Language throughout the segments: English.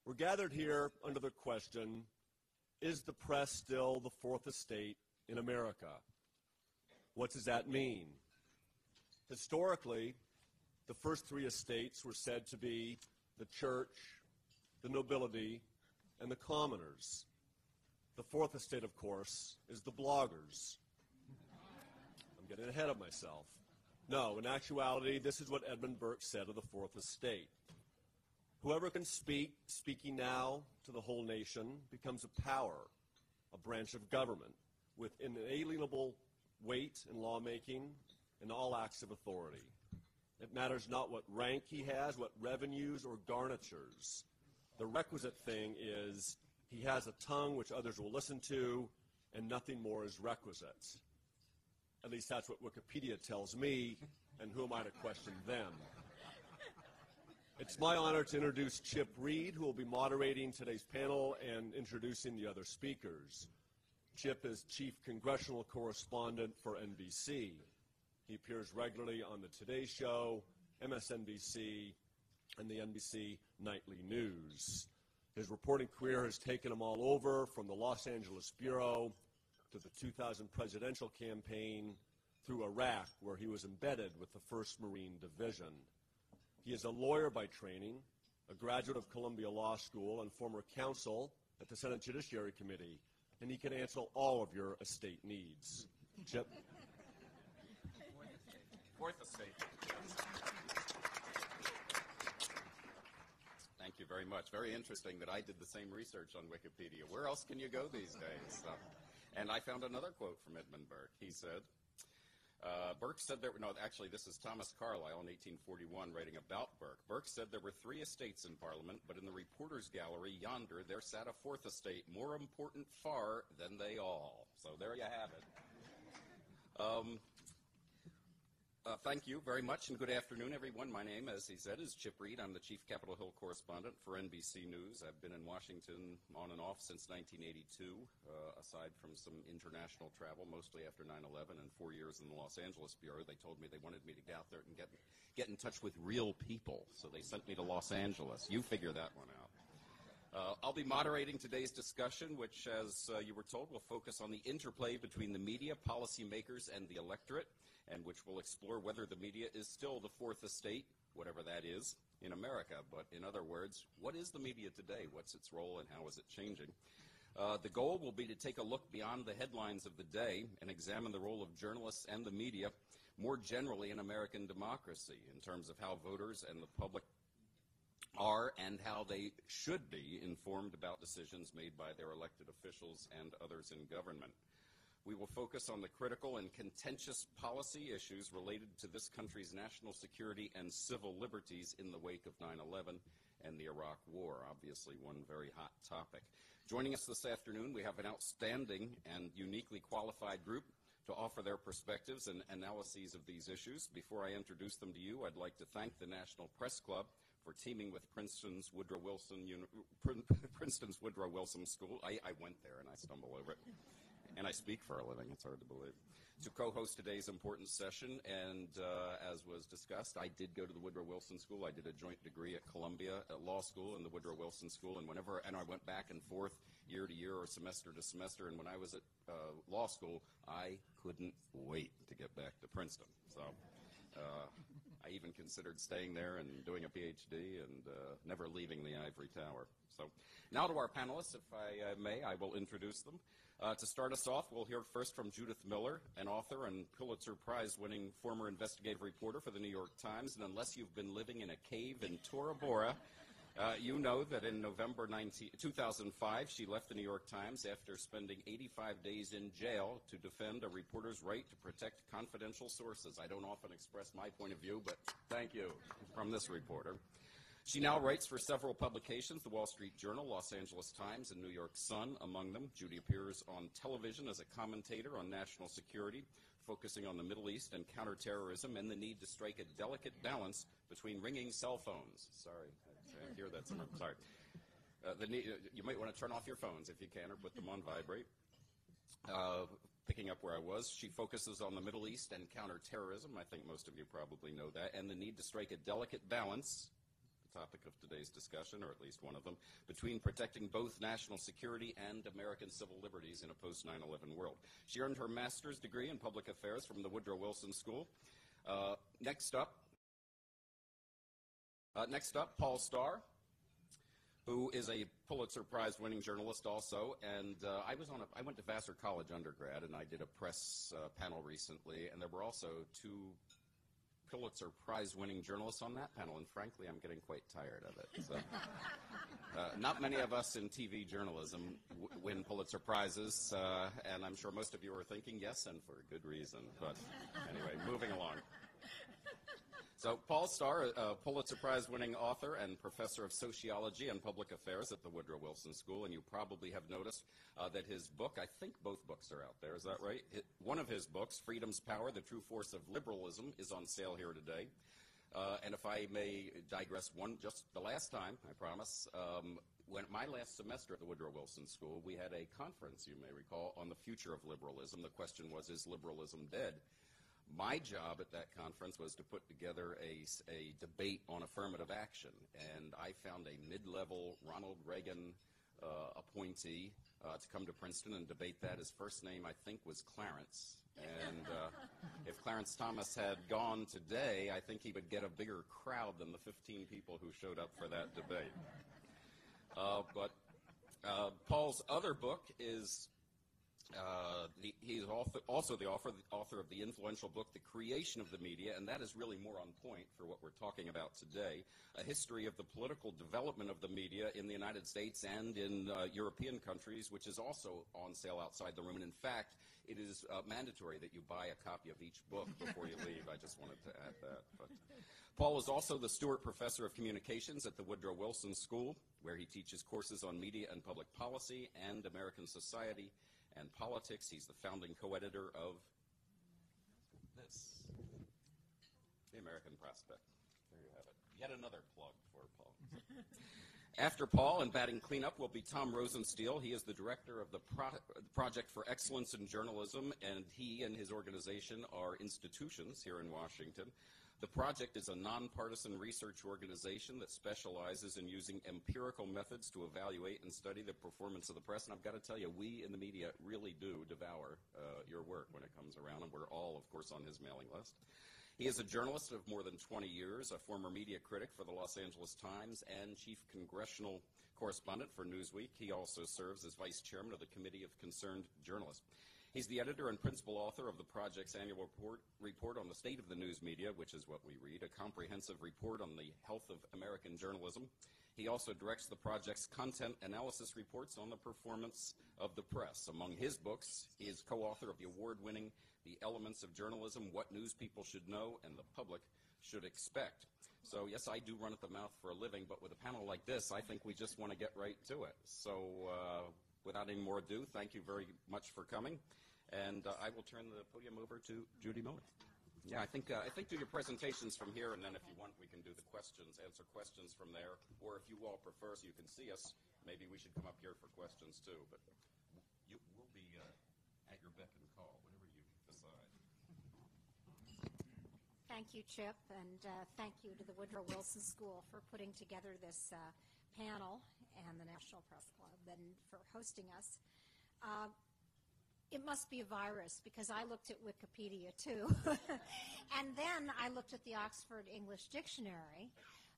We're gathered here under the question, is the press still the fourth estate in America? What does that mean? Historically, the first three estates were said to be the church, the nobility, and the commoners. The fourth estate, of course, is the bloggers. I'm getting ahead of myself. No, in actuality, this is what Edmund Burke said of the fourth estate. Whoever can speak, speaking now to the whole nation, becomes a power, a branch of government, with inalienable weight in lawmaking and all acts of authority. It matters not what rank he has, what revenues or garnitures. The requisite thing is he has a tongue which others will listen to, and nothing more is requisite. At least that's what Wikipedia tells me, and who am I to question them? It's my honor to introduce Chip Reid, who will be moderating today's panel and introducing the other speakers. Chip is Chief Congressional Correspondent for NBC. He appears regularly on the Today Show, MSNBC, and the NBC Nightly News. His reporting career has taken him all over, from the Los Angeles Bureau to the 2000 presidential campaign, through Iraq, where he was embedded with the 1st Marine Division. He is a lawyer by training, a graduate of Columbia Law School, and former counsel at the Senate Judiciary Committee, and he can answer all of your estate needs. Chip? Fourth estate. Thank you very much. Very interesting that I did the same research on Wikipedia. Where else can you go these days? And I found another quote from Edmund Burke. He said, Burke said there were, no, actually this is Thomas Carlyle in 1841 writing about Burke. Burke said there were 3 estates in Parliament, but in the reporters' gallery yonder there sat a 4th estate, more important far than they all. So there you have it. Thank you very much, and good afternoon, everyone. My name, as he said, is Chip Reid. I'm the Chief Capitol Hill Correspondent for NBC News. I've been in Washington on and off since 1982, aside from some international travel, mostly after 9/11, and 4 years in the Los Angeles Bureau. They told me they wanted me to get out there and get in touch with real people, so they sent me to Los Angeles. You figure that one out. I'll be moderating today's discussion, which, as you were told, will focus on the interplay between the media, policymakers, and the electorate, and which will explore whether the media is still the 4th estate, whatever that is, in America. But in other words, what is the media today? What's its role and how is it changing? The goal will be to take a look beyond the headlines of the day and examine the role of journalists and the media more generally in American democracy in terms of how voters and the public are and how they should be informed about decisions made by their elected officials and others in government. We will focus on the critical and contentious policy issues related to this country's national security and civil liberties in the wake of 9/11 and the Iraq War, obviously one very hot topic. Joining us this afternoon, we have an outstanding and uniquely qualified group to offer their perspectives and analyses of these issues. Before I introduce them to you, I'd like to thank the National Press Club for teaming with Princeton's Woodrow Wilson School. I went there and I stumbled over it. And I speak for a living, it's hard to believe, to co-host today's important session. And as was discussed, I did go to the Woodrow Wilson School. I did a joint degree at Columbia Law School and the Woodrow Wilson School. And I went back and forth year to year or semester to semester. And when I was at law school, I couldn't wait to get back to Princeton. So I even considered staying there and doing a PhD and never leaving the ivory tower. So now to our panelists, if I may, I will introduce them. To start us off, we'll hear first from Judith Miller, an author and Pulitzer Prize-winning former investigative reporter for the New York Times. And unless you've been living in a cave in Tora Bora, you know that in November 2005, she left the New York Times after spending 85 days in jail to defend a reporter's right to protect confidential sources. I don't often express my point of view, but thank you from this reporter. She now writes for several publications, The Wall Street Journal, Los Angeles Times, and New York Sun, among them. Judy appears on television as a commentator on national security, focusing on the Middle East and counterterrorism and the need to strike a delicate balance between ringing cell phones. Sorry, I hear that somewhere. Sorry. You might want to turn off your phones if you can, or put them on vibrate. Picking up where I was, she focuses on the Middle East and counterterrorism. I think most of you probably know that, and the need to strike a delicate balance the topic of today's discussion, or at least one of them, between protecting both national security and American civil liberties in a post-9/11 world. She earned her master's degree in public affairs from the Woodrow Wilson School. Next up, Paul Starr, who is a Pulitzer Prize-winning journalist also, and I went to Vassar College undergrad, and I did a press panel recently, and there were also two Pulitzer Prize-winning journalists on that panel, and frankly, I'm getting quite tired of it. So, not many of us in TV journalism win Pulitzer Prizes, and I'm sure most of you are thinking yes, and for good reason. But anyway, moving along. So Paul Starr, a Pulitzer Prize-winning author and professor of sociology and public affairs at the Woodrow Wilson School, and you probably have noticed that his book, I think both books are out there, is that right? One of his books, Freedom's Power, The True Force of Liberalism, is on sale here today. And if I may digress just the last time, I promise, when my last semester at the Woodrow Wilson School, we had a conference, you may recall, on the future of liberalism. The question was, is liberalism dead? My job at that conference was to put together a debate on affirmative action, and I found a mid-level Ronald Reagan appointee to come to Princeton and debate that. His first name, I think, was Clarence, and if Clarence Thomas had gone today, I think he would get a bigger crowd than the 15 people who showed up for that debate. But Paul's other book is... he is also the author of the influential book, The Creation of the Media, and that is really more on point for what we're talking about today, a history of the political development of the media in the United States and in European countries, which is also on sale outside the room. And in fact, it is mandatory that you buy a copy of each book before you leave. I just wanted to add that. But Paul is also the Stuart Professor of Communications at the Woodrow Wilson School, where he teaches courses on media and public policy and American society and politics. He's the founding co-editor of this, The American Prospect. There you have it. Yet another plug for Paul. After Paul and batting cleanup will be Tom Rosenstiel. He is the director of the Project for Excellence in Journalism, and he and his organization are institutions here in Washington. The project is a nonpartisan research organization that specializes in using empirical methods to evaluate and study the performance of the press. And I've got to tell you, we in the media really do devour your work when it comes around, and we're all, of course, on his mailing list. He is a journalist of more than 20 years, a former media critic for the Los Angeles Times, and chief congressional correspondent for Newsweek. He also serves as vice chairman of the Committee of Concerned Journalists. He's the editor and principal author of the project's annual report on the state of the news media, which is what we read, a comprehensive report on the health of American journalism. He also directs the project's content analysis reports on the performance of the press. Among his books, he is co-author of the award-winning The Elements of Journalism, What News People Should Know and the Public Should Expect. So, yes, I do run at the mouth for a living, but with a panel like this, I think we just want to get right to it. So, without any more ado, thank you very much for coming. And I will turn the podium over to Judith Miller. Yeah, I think do your presentations from here, and then if you want, we can do the questions, answer questions from there. Or if you all prefer, so you can see us, maybe we should come up here for questions too. But we'll be at your beck and call, whatever you decide. Thank you, Chip, and thank you to the Woodrow Wilson School for putting together this panel and the National Press Club and for hosting us. It must be a virus, because I looked at Wikipedia too. And then I looked at the Oxford English Dictionary,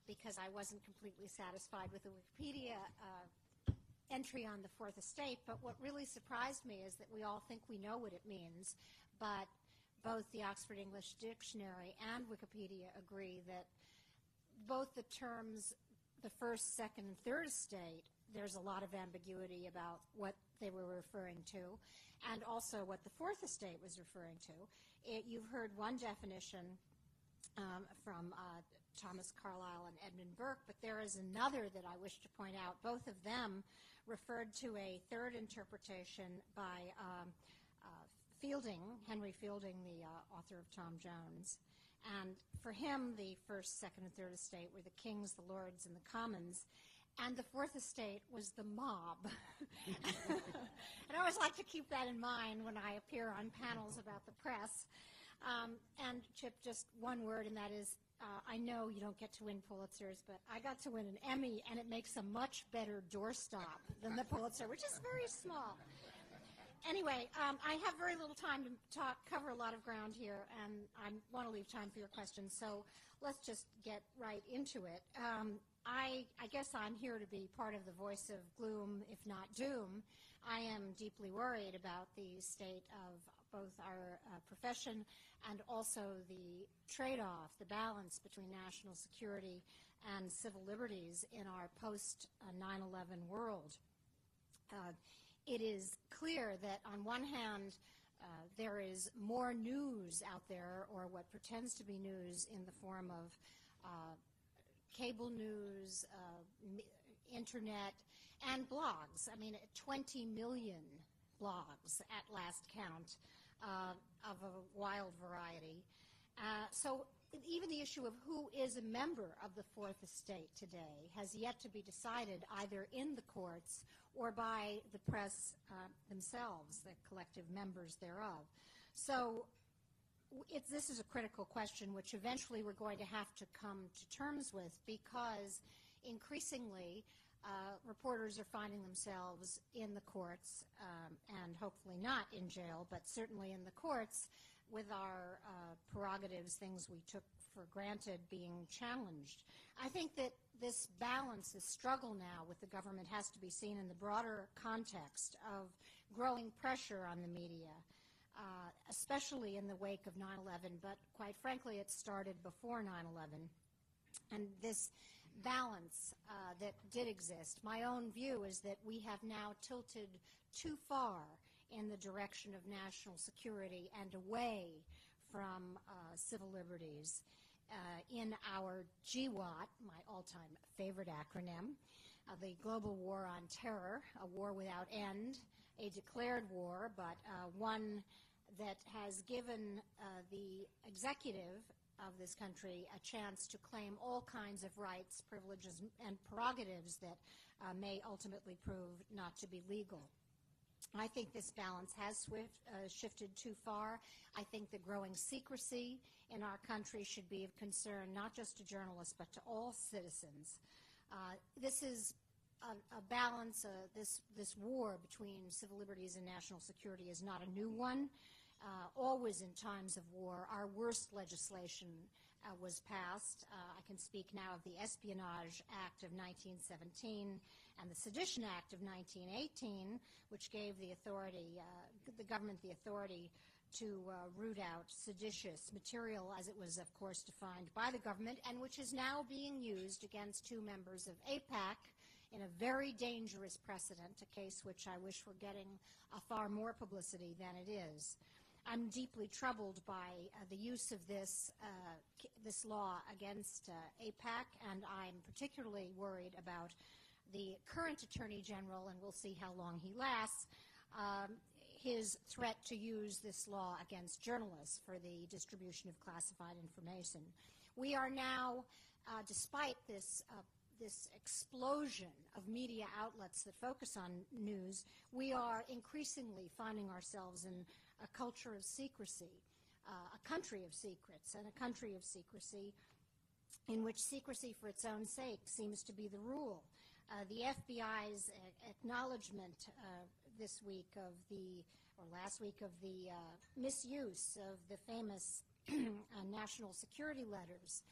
because I wasn't completely satisfied with the Wikipedia entry on the Fourth Estate. But what really surprised me is that we all think we know what it means, but both the Oxford English Dictionary and Wikipedia agree that both the terms the First, Second, and Third Estate, there's a lot of ambiguity about what they were referring to, and also what the Fourth Estate was referring to. You've heard one definition from Thomas Carlyle and Edmund Burke, but there is another that I wish to point out. Both of them referred to a third interpretation by Henry Fielding, the author of Tom Jones. And for him, the First, Second, and Third Estate were the kings, the lords, and the commons. And the Fourth Estate was the mob. And I always like to keep that in mind when I appear on panels about the press. And Chip, just one word, and that is, I know you don't get to win Pulitzers, but I got to win an Emmy, and it makes a much better doorstop than the Pulitzer, which is very small. Anyway, I have very little time to cover a lot of ground here, and I want to leave time for your questions, so let's just get right into it. I guess I'm here to be part of the voice of gloom, if not doom. I am deeply worried about the state of both our profession and also the trade-off, the balance between national security and civil liberties in our post-9/11 world. It is clear that on one hand, there is more news out there, or what pretends to be news, in the form of cable news, internet, and blogs. I mean, 20 million blogs at last count of a wild variety. So even the issue of who is a member of the Fourth Estate today has yet to be decided either in the courts or by the press themselves, the collective members thereof. So this is a critical question which eventually we're going to have to come to terms with, because increasingly reporters are finding themselves in the courts, and hopefully not in jail, but certainly in the courts, with our prerogatives, things we took for granted, being challenged. I think that this balance, this struggle now with the government, has to be seen in the broader context of growing pressure on the media, especially in the wake of 9/11, but quite frankly, it started before 9/11. And this balance that did exist, my own view is that we have now tilted too far in the direction of national security and away from civil liberties. In our GWAT, my all-time favorite acronym, the Global War on Terror, a war without end, a declared war, but one that has given the executive of this country a chance to claim all kinds of rights, privileges, and prerogatives that may ultimately prove not to be legal. I think this balance has shifted too far. I think the growing secrecy in our country should be of concern not just to journalists but to all citizens. This is a balance. This war between civil liberties and national security is not a new one. Always in times of war, our worst legislation was passed. I can speak now of the Espionage Act of 1917 and the Sedition Act of 1918, which gave the authority, the government the authority to root out seditious material, as it was, of course, defined by the government, and which is now being used against two members of AIPAC in a very dangerous precedent, a case which I wish were getting far more publicity than it is. I'm deeply troubled by the use of this law against AIPAC, and I'm particularly worried about the current Attorney General, and we'll see how long he lasts, his threat to use this law against journalists for the distribution of classified information. We are now, despite this explosion of media outlets that focus on news, we are increasingly finding ourselves in a culture of secrecy, a country of secrets, and a country of secrecy in which secrecy for its own sake seems to be the rule. The FBI's acknowledgement this week of last week of the misuse of the famous national security letters,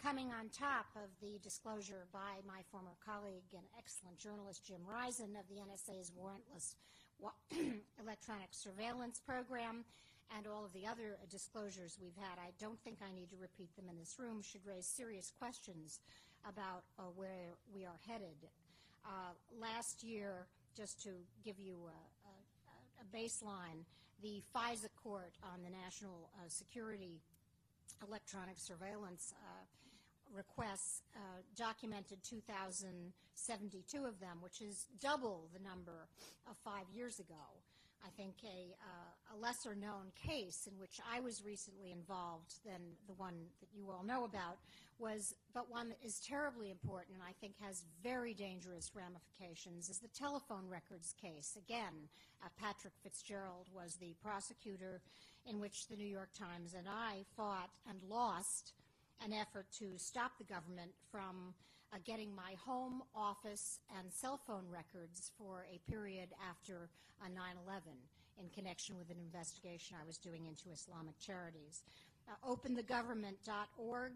coming on top of the disclosure by my former colleague and excellent journalist Jim Risen of the NSA's warrantless electronic surveillance program, and all of the other disclosures we've had. I don't think I need to repeat them in this room, should raise serious questions about where we are headed. Last year, just to give you a baseline, the FISA court on the national security electronic surveillance requests documented 2,072 of them, which is double the number of 5 years ago. I think a lesser-known case in which I was recently involved than the one that you all know about but one that is terribly important and I think has very dangerous ramifications, is the telephone records case. Again, Patrick Fitzgerald was the prosecutor in which the New York Times and I fought and lost an effort to stop the government from getting my home, office, and cell phone records for a period after 9/11 in connection with an investigation I was doing into Islamic charities. OpenTheGovernment.org,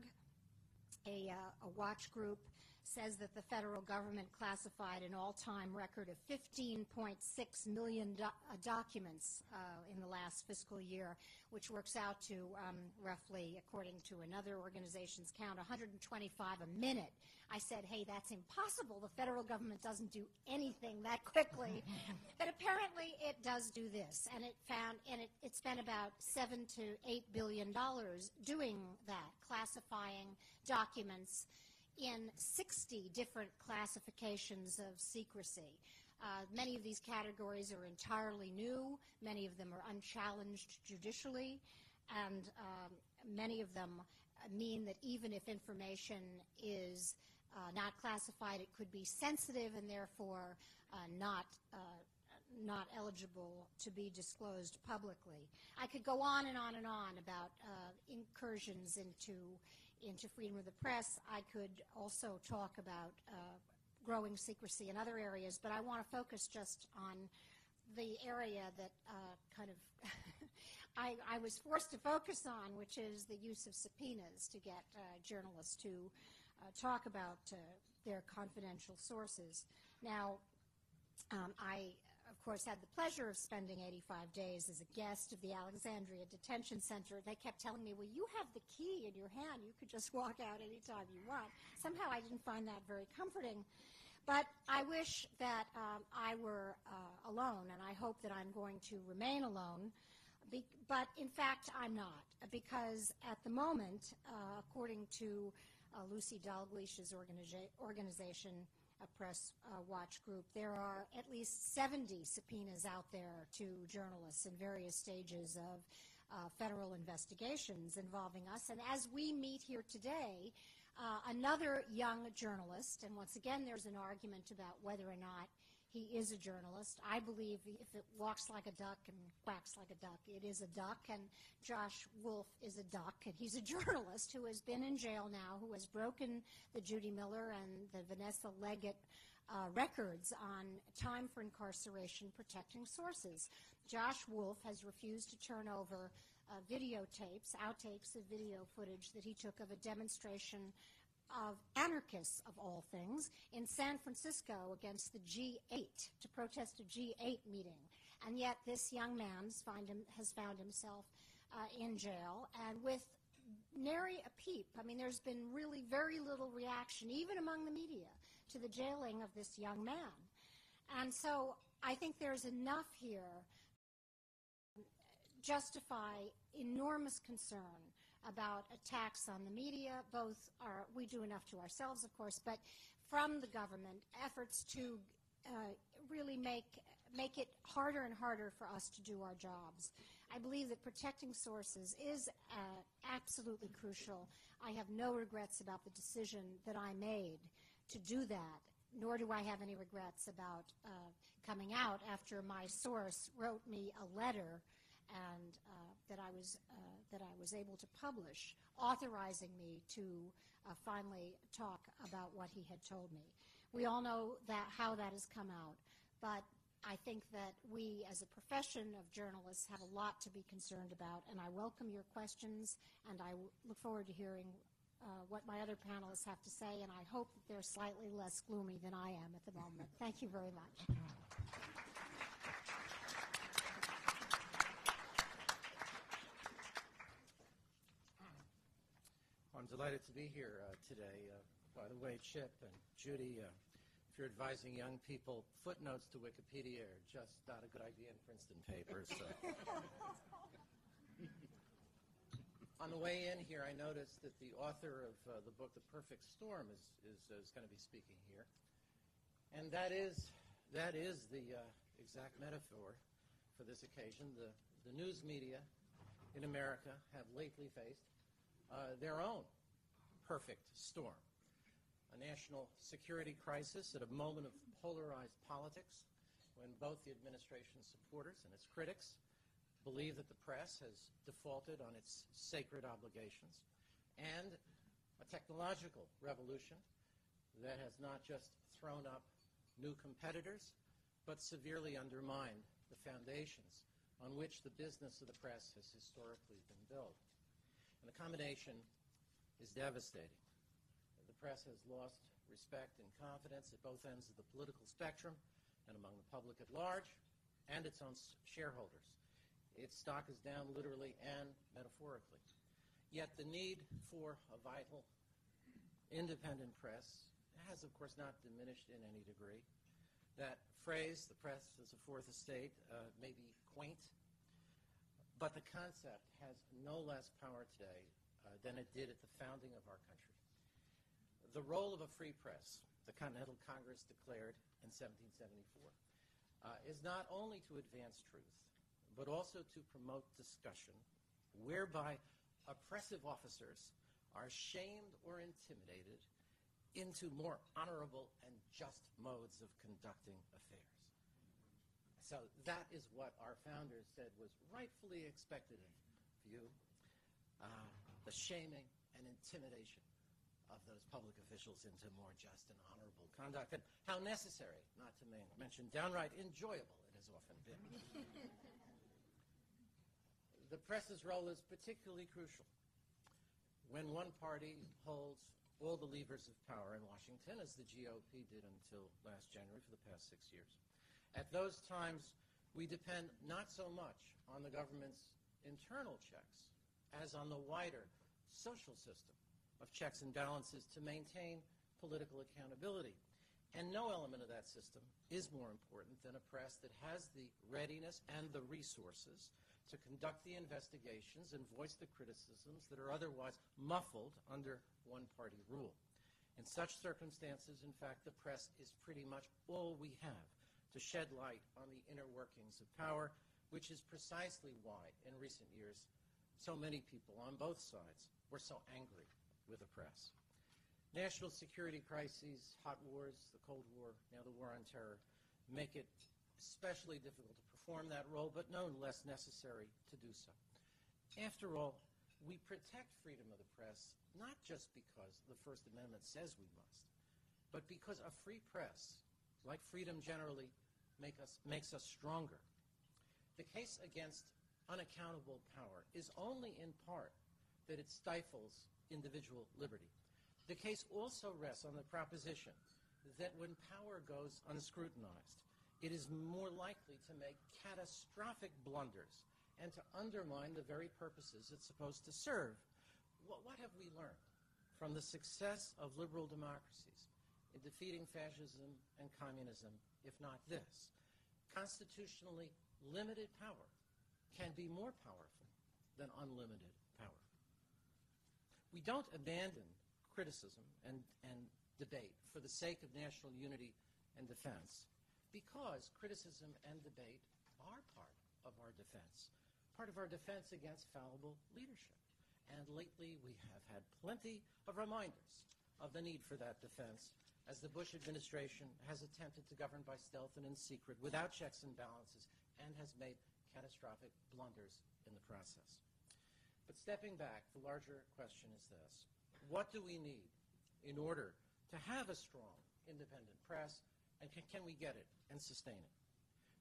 a watch group, says that the federal government classified an all-time record of 15.6 million documents in the last fiscal year, which works out to roughly, according to another organization's count, 125 a minute. I said, hey, that's impossible. The federal government doesn't do anything that quickly. But apparently it does do this, and it spent about $7 to $8 billion doing that, classifying documents in 60 different classifications of secrecy. Many of these categories are entirely new. Many of them are unchallenged judicially, and many of them mean that even if information is not classified, it could be sensitive and therefore not eligible to be disclosed publicly. I could go on and on and on about incursions into freedom of the press. I could also talk about growing secrecy in other areas, but I want to focus just on the area that I was forced to focus on, which is the use of subpoenas to get journalists to talk about their confidential sources. Now, I, of course, had the pleasure of spending 85 days as a guest of the Alexandria Detention Center. They kept telling me, well, you have the key in your hand. You could just walk out anytime you want. Somehow I didn't find that very comforting. But I wish that I were alone, and I hope that I'm going to remain alone. But, in fact, I'm not, because at the moment, according to Lucy Dalglish's organization, a press watch group, there are at least 70 subpoenas out there to journalists in various stages of federal investigations involving us. And as we meet here today, another young journalist, and once again there's an argument about whether or not he is a journalist. I believe if it walks like a duck and quacks like a duck, it is a duck, and Josh Wolf is a duck, and he's a journalist who has been in jail now, who has broken the Judy Miller and the Vanessa Leggett records on time for incarceration protecting sources. Josh Wolf has refused to turn over videotapes, outtakes of video footage that he took of a demonstration of anarchists, of all things, in San Francisco against the G8, to protest a G8 meeting. And yet this young man has found himself in jail, and with nary a peep. I mean, there's been really very little reaction, even among the media, to the jailing of this young man. And so I think there's enough here to justify enormous concern about attacks on the media. We do enough to ourselves, of course, but from the government, efforts to really make it harder and harder for us to do our jobs. I believe that protecting sources is absolutely crucial. I have no regrets about the decision that I made to do that, nor do I have any regrets about coming out after my source wrote me a letter and that I was able to publish, authorizing me to finally talk about what he had told me. We all know how that has come out, but I think that we, as a profession of journalists, have a lot to be concerned about, and I welcome your questions, and I look forward to hearing what my other panelists have to say, and I hope that they're slightly less gloomy than I am at the moment. Thank you very much. I'm delighted to be here today. By the way, Chip and Judy, if you're advising young people, footnotes to Wikipedia are just not a good idea in Princeton papers. So. On the way in here, I noticed that the author of the book The Perfect Storm is going to be speaking here. And that is the exact metaphor for this occasion. The news media in America have lately faced their own perfect storm, a national security crisis at a moment of polarized politics when both the administration's supporters and its critics believe that the press has defaulted on its sacred obligations, and a technological revolution that has not just thrown up new competitors, but severely undermined the foundations on which the business of the press has historically been built. And the combination is devastating. The press has lost respect and confidence at both ends of the political spectrum and among the public at large and its own shareholders. Its stock is down literally and metaphorically. Yet the need for a vital, independent press has, of course, not diminished in any degree. That phrase, the press as a fourth estate, may be quaint, but the concept has no less power today than it did at the founding of our country. The role of a free press, the Continental Congress declared in 1774, is not only to advance truth, but also to promote discussion, whereby oppressive officers are shamed or intimidated into more honorable and just modes of conducting affairs. So that is what our founders said was rightfully expected of you, the shaming and intimidation of those public officials into more just and honorable conduct, and how necessary, not to mention downright enjoyable, it has often been. The press's role is particularly crucial when one party holds all the levers of power in Washington, as the GOP did until last January for the past 6 years. At those times, we depend not so much on the government's internal checks as on the wider social system of checks and balances to maintain political accountability. And no element of that system is more important than a press that has the readiness and the resources to conduct the investigations and voice the criticisms that are otherwise muffled under one-party rule. In such circumstances, in fact, the press is pretty much all we have to shed light on the inner workings of power, which is precisely why, in recent years, so many people on both sides were so angry with the press. National security crises, hot wars, the Cold War, now the War on Terror, make it especially difficult to perform that role, but no less necessary to do so. After all, we protect freedom of the press not just because the First Amendment says we must, but because a free press, like freedom generally, makes us stronger. The case against unaccountable power is only in part that it stifles individual liberty. The case also rests on the proposition that when power goes unscrutinized, it is more likely to make catastrophic blunders and to undermine the very purposes it's supposed to serve. What have we learned from the success of liberal democracies in defeating fascism and communism, if not this? Constitutionally limited power can be more powerful than unlimited power. We don't abandon criticism and debate for the sake of national unity and defense, because criticism and debate are part of our defense against fallible leadership. And lately we have had plenty of reminders of the need for that defense as the Bush administration has attempted to govern by stealth and in secret without checks and balances and has made catastrophic blunders in the process. But stepping back, the larger question is this: what do we need in order to have a strong, independent press, and can we get it and sustain it?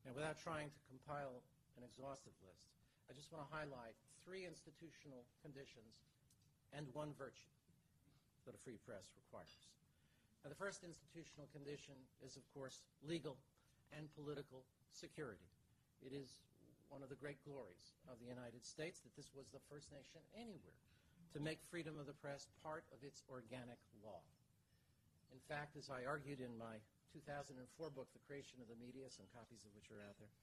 Now, without trying to compile an exhaustive list, I just want to highlight 3 institutional conditions and 1 virtue that a free press requires. Now, the first institutional condition is, of course, legal and political security. It is one of the great glories of the United States that this was the first nation anywhere to make freedom of the press part of its organic law. In fact, as I argued in my 2004 book, The Creation of the Media, some copies of which are out there.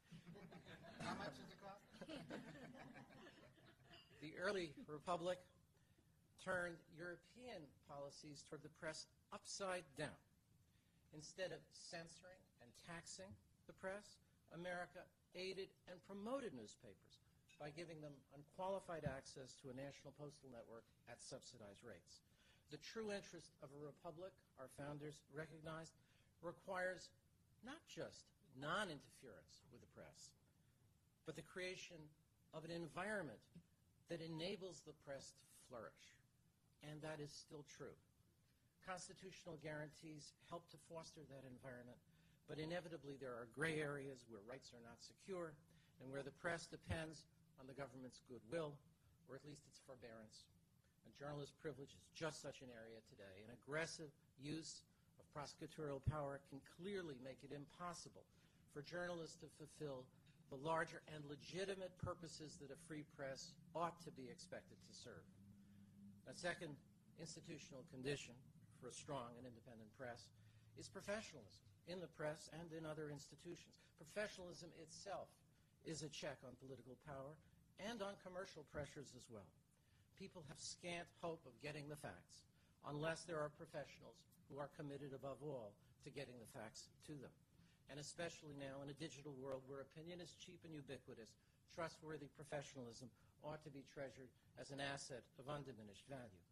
How much does it cost? The early republic turned European policies toward the press upside down. Instead of censoring and taxing the press, America aided and promoted newspapers by giving them unqualified access to a national postal network at subsidized rates. The true interest of a republic, our founders recognized, requires not just non-interference with the press, but the creation of an environment that enables the press to flourish. And that is still true. Constitutional guarantees help to foster that environment, but inevitably there are gray areas where rights are not secure and where the press depends on the government's goodwill, or at least its forbearance. And journalist privilege is just such an area today. An aggressive use of prosecutorial power can clearly make it impossible for journalists to fulfill the larger and legitimate purposes that a free press ought to be expected to serve. A second institutional condition for a strong and independent press is professionalism in the press and in other institutions. Professionalism itself is a check on political power and on commercial pressures as well. People have scant hope of getting the facts unless there are professionals who are committed above all to getting the facts to them. And especially now in a digital world where opinion is cheap and ubiquitous, trustworthy professionalism ought to be treasured as an asset of undiminished value.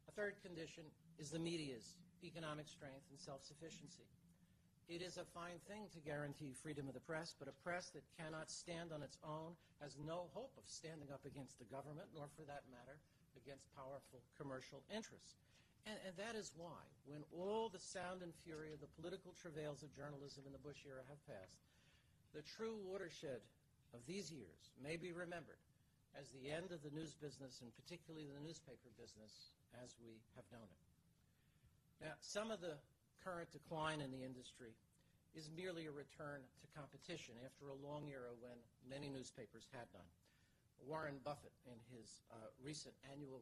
A third condition is the media's economic strength and self-sufficiency. It is a fine thing to guarantee freedom of the press, but a press that cannot stand on its own has no hope of standing up against the government, nor for that matter, against powerful commercial interests. And that is why, when all the sound and fury of the political travails of journalism in the Bush era have passed, the true watershed of these years may be remembered as the end of the news business, and particularly the newspaper business as we have known it. Now, some of the current decline in the industry is merely a return to competition after a long era when many newspapers had none. Warren Buffett, in his recent annual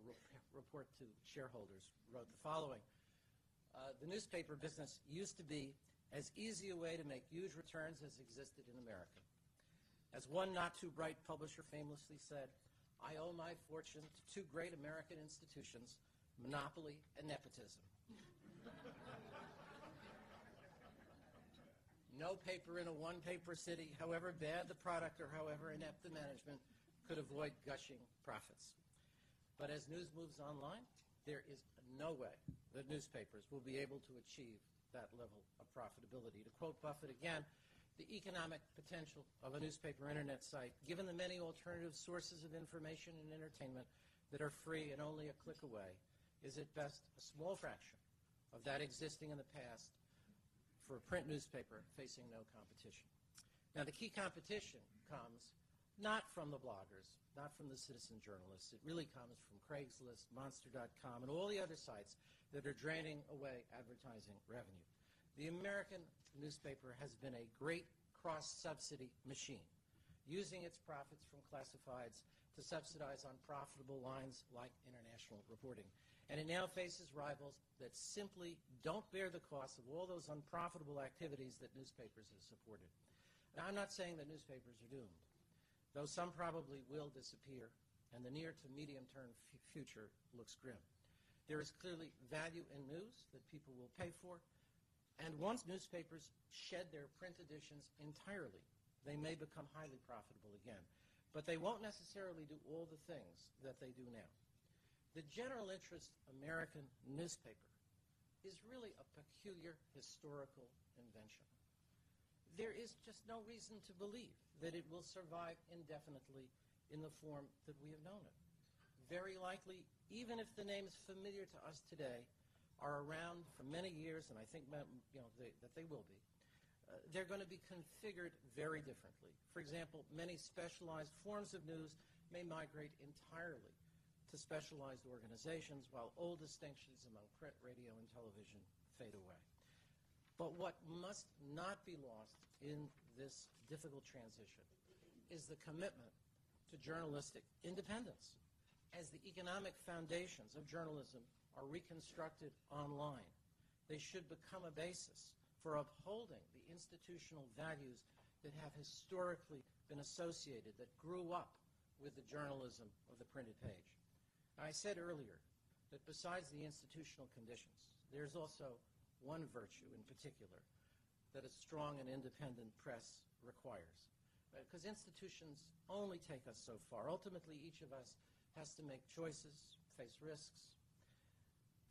report to shareholders, wrote the following. The newspaper business used to be as easy a way to make huge returns as existed in America. As one not-too-bright publisher famously said, I owe my fortune to two great American institutions, monopoly and nepotism. No paper in a one-paper city, however bad the product or however inept the management, could avoid gushing profits. But as news moves online, there is no way that newspapers will be able to achieve that level of profitability. To quote Buffett again, the economic potential of a newspaper internet site, given the many alternative sources of information and entertainment that are free and only a click away, is at best a small fraction of that existing in the past for a print newspaper facing no competition. Now, the key competition comes not from the bloggers, not from the citizen journalists. It really comes from Craigslist, Monster.com, and all the other sites that are draining away advertising revenue. The American newspaper has been a great cross-subsidy machine, using its profits from classifieds to subsidize unprofitable lines like international reporting. And it now faces rivals that simply don't bear the cost of all those unprofitable activities that newspapers have supported. Now, I'm not saying that newspapers are doomed, though some probably will disappear, and the near to medium-term future looks grim. There is clearly value in news that people will pay for, and once newspapers shed their print editions entirely, they may become highly profitable again. But they won't necessarily do all the things that they do now. The general interest American newspaper is really a peculiar historical invention. There is just no reason to believe that it will survive indefinitely in the form that we have known it. Very likely, even if the names familiar to us today are around for many years, and I think that they will be, they're going to be configured very differently. For example, many specialized forms of news may migrate entirely to specialized organizations, while old distinctions among print, radio, and television fade away. But what must not be lost in this difficult transition is the commitment to journalistic independence. As the economic foundations of journalism are reconstructed online, they should become a basis for upholding the institutional values that have historically been associated, that grew up with the journalism of the printed page. Now, I said earlier that besides the institutional conditions, there's also one virtue in particular that a strong and independent press requires. Because institutions only take us so far. Ultimately, each of us has to make choices, face risks.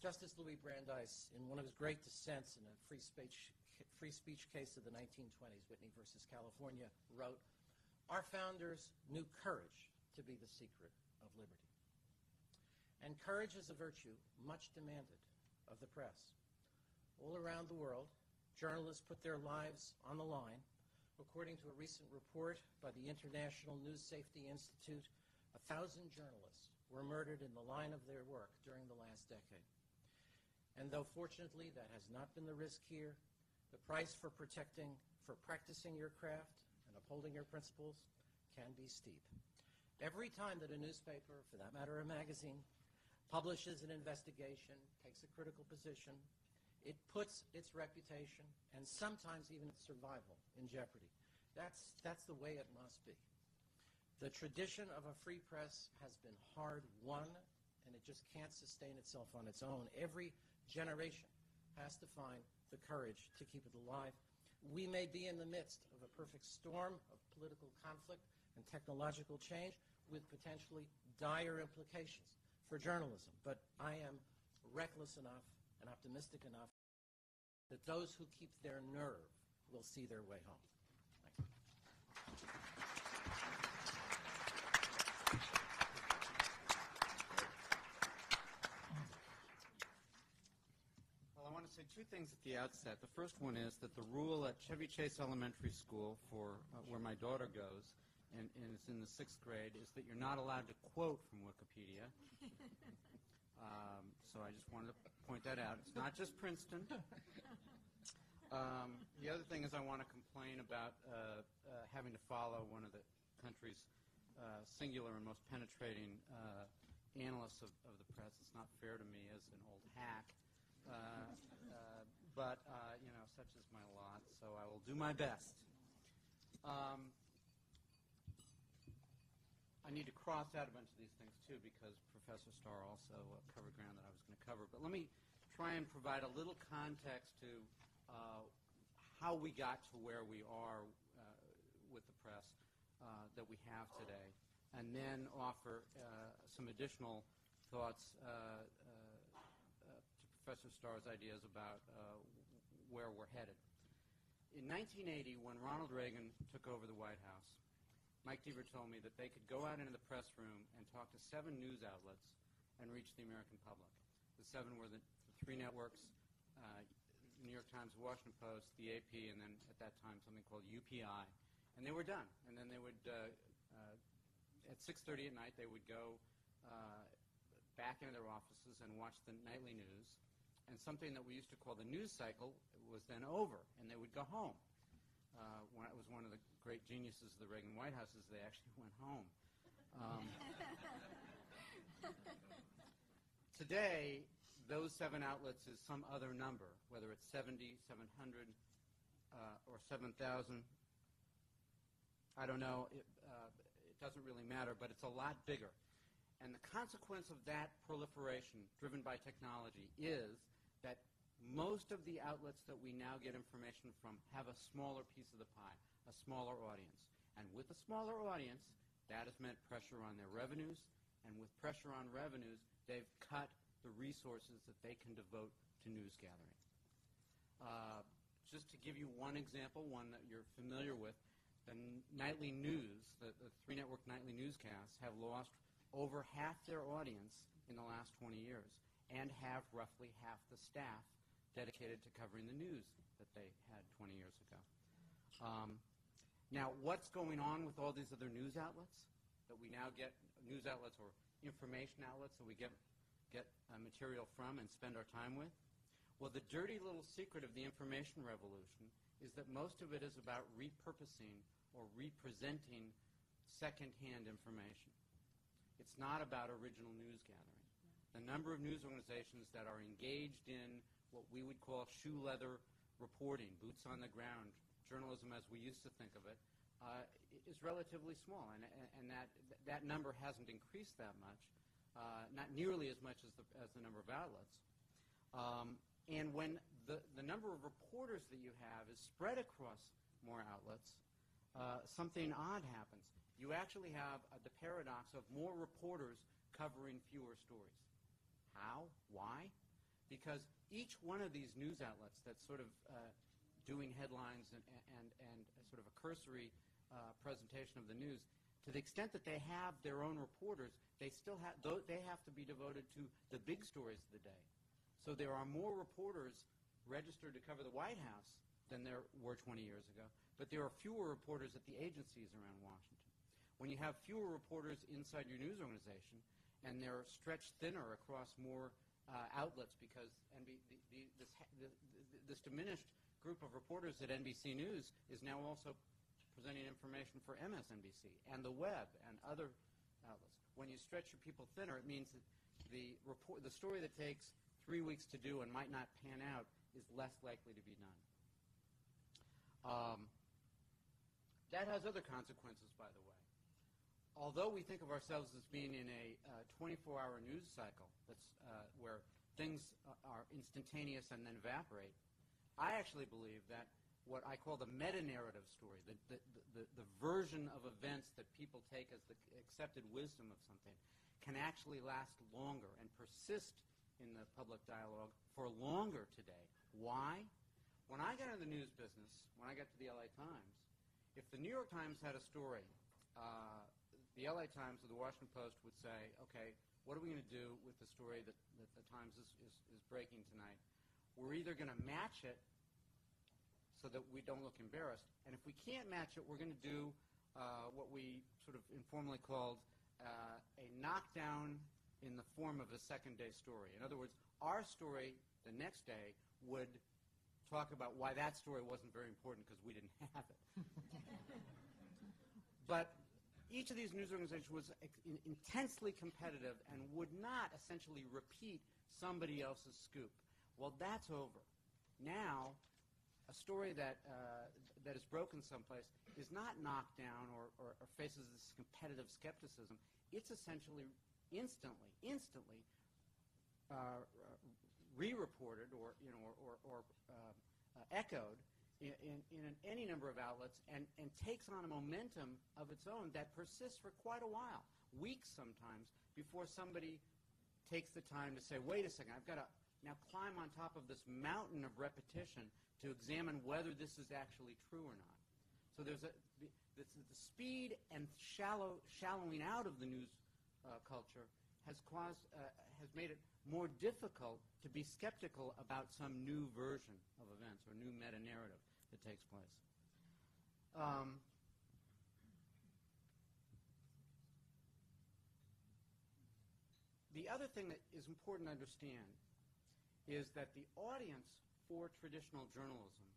Justice Louis Brandeis, in one of his great dissents in a free speech case of the 1920s, Whitney versus California, wrote, Our founders knew courage to be the secret of liberty. And courage is a virtue much demanded of the press. All around the world, journalists put their lives on the line. According to a recent report by the International News Safety Institute, 1,000 journalists were murdered in the line of their work during the last decade. And though fortunately that has not been the risk here, the price for practicing your craft and upholding your principles can be steep. Every time that a newspaper, for that matter a magazine, publishes an investigation, takes a critical position, it puts its reputation and sometimes even its survival in jeopardy. That's the way it must be. The tradition of a free press has been hard won, and it just can't sustain itself on its own. Every generation has to find the courage to keep it alive. We may be in the midst of a perfect storm of political conflict and technological change with potentially dire implications for journalism, but I am reckless enough and optimistic enough that those who keep their nerve will see their way home. Thank you. Well, I want to say two things at the outset. The first one is that the rule at Chevy Chase Elementary School for where my daughter goes, and is in the 6th grade, is that you're not allowed to quote from Wikipedia. So I just wanted to point that out. It's not just Princeton. The other thing is I want to complain about having to follow one of the country's singular and most penetrating analysts of the press. It's not fair to me as an old hack. But such is my lot, so I will do my best. I need to cross out a bunch of these things, too, because Professor Starr also covered ground that I was going to cover. But let me try and provide a little context to how we got to where we are with the press that we have today, and then offer some additional thoughts to Professor Starr's ideas about where we're headed. In 1980, when Ronald Reagan took over the White House, Mike Deaver told me that they could go out into the press room and talk to 7 news outlets and reach the American public. The 7 were the 3 networks, New York Times, Washington Post, the AP, and then at that time something called UPI. And they were done. And then they would, at 6:30 at night, they would go back into their offices and watch the nightly news. And something that we used to call the news cycle was then over, and they would go home. When it was one of the great geniuses of the Reagan White House is they actually went home. Today, those 7 outlets is some other number, whether it's 70, 700, or 7,000. I don't know. It doesn't really matter, but it's a lot bigger. And the consequence of that proliferation driven by technology is that most of the outlets that we now get information from have a smaller piece of the pie, a smaller audience. And with a smaller audience, that has meant pressure on their revenues, and with pressure on revenues, they've cut the resources that they can devote to news gathering. Just to give you one example, one that you're familiar with, the nightly news, the 3-network nightly newscasts have lost over half their audience in the last 20 years and have roughly half the staff dedicated to covering the news that they had 20 years ago. Now, what's going on with all these other news outlets that we now get, news outlets or information outlets that we get material from and spend our time with? Well, the dirty little secret of the information revolution is that most of it is about repurposing or representing second-hand information. It's not about original news gathering. The number of news organizations that are engaged in what we would call shoe leather reporting, boots on the ground, journalism as we used to think of it, is relatively small, and that number hasn't increased that much, not nearly as much as the number of outlets. And when the number of reporters that you have is spread across more outlets, something odd happens. You actually have the paradox of more reporters covering fewer stories. How? Why? Because each one of these news outlets that's sort of doing headlines and sort of a cursory presentation of the news, to the extent that they have their own reporters, they still have they have to be devoted to the big stories of the day. So there are more reporters registered to cover the White House than there were 20 years ago, but there are fewer reporters at the agencies around Washington. When you have fewer reporters inside your news organization, and they're stretched thinner across more outlets because this diminished group of reporters at NBC News is now also presenting information for MSNBC and the web and other outlets. When you stretch your people thinner, it means that the story that takes 3 weeks to do and might not pan out is less likely to be done. That has other consequences, by the way. Although we think of ourselves as being in a 24-hour news cycle that's where things are instantaneous and then evaporate, I actually believe that what I call the meta-narrative story, the version of events that people take as the accepted wisdom of something, can actually last longer and persist in the public dialogue for longer today. Why? When I got into the news business, when I got to the LA Times, if the New York Times had a story, the LA Times or the Washington Post would say, okay, what are we going to do with the story that the Times is breaking tonight? We're either going to match it so that we don't look embarrassed, and if we can't match it, we're going to do what we sort of informally called a knockdown in the form of a second-day story. In other words, our story the next day would talk about why that story wasn't very important because we didn't have it. But each of these news organizations was intensely competitive and would not essentially repeat somebody else's scoop. Well, that's over. Now, a story that is broken someplace is not knocked down or faces this competitive skepticism. It's essentially instantly re-reported or echoed in any number of outlets and takes on a momentum of its own that persists for quite a while, weeks sometimes, before somebody takes the time to say, wait a second, I've got to now climb on top of this mountain of repetition to examine whether this is actually true or not. So there's the speed and shallowing out of the news culture has made it more difficult to be skeptical about some new version of events or new meta-narrative that takes place. The other thing that is important to understand is that the audience for traditional journalism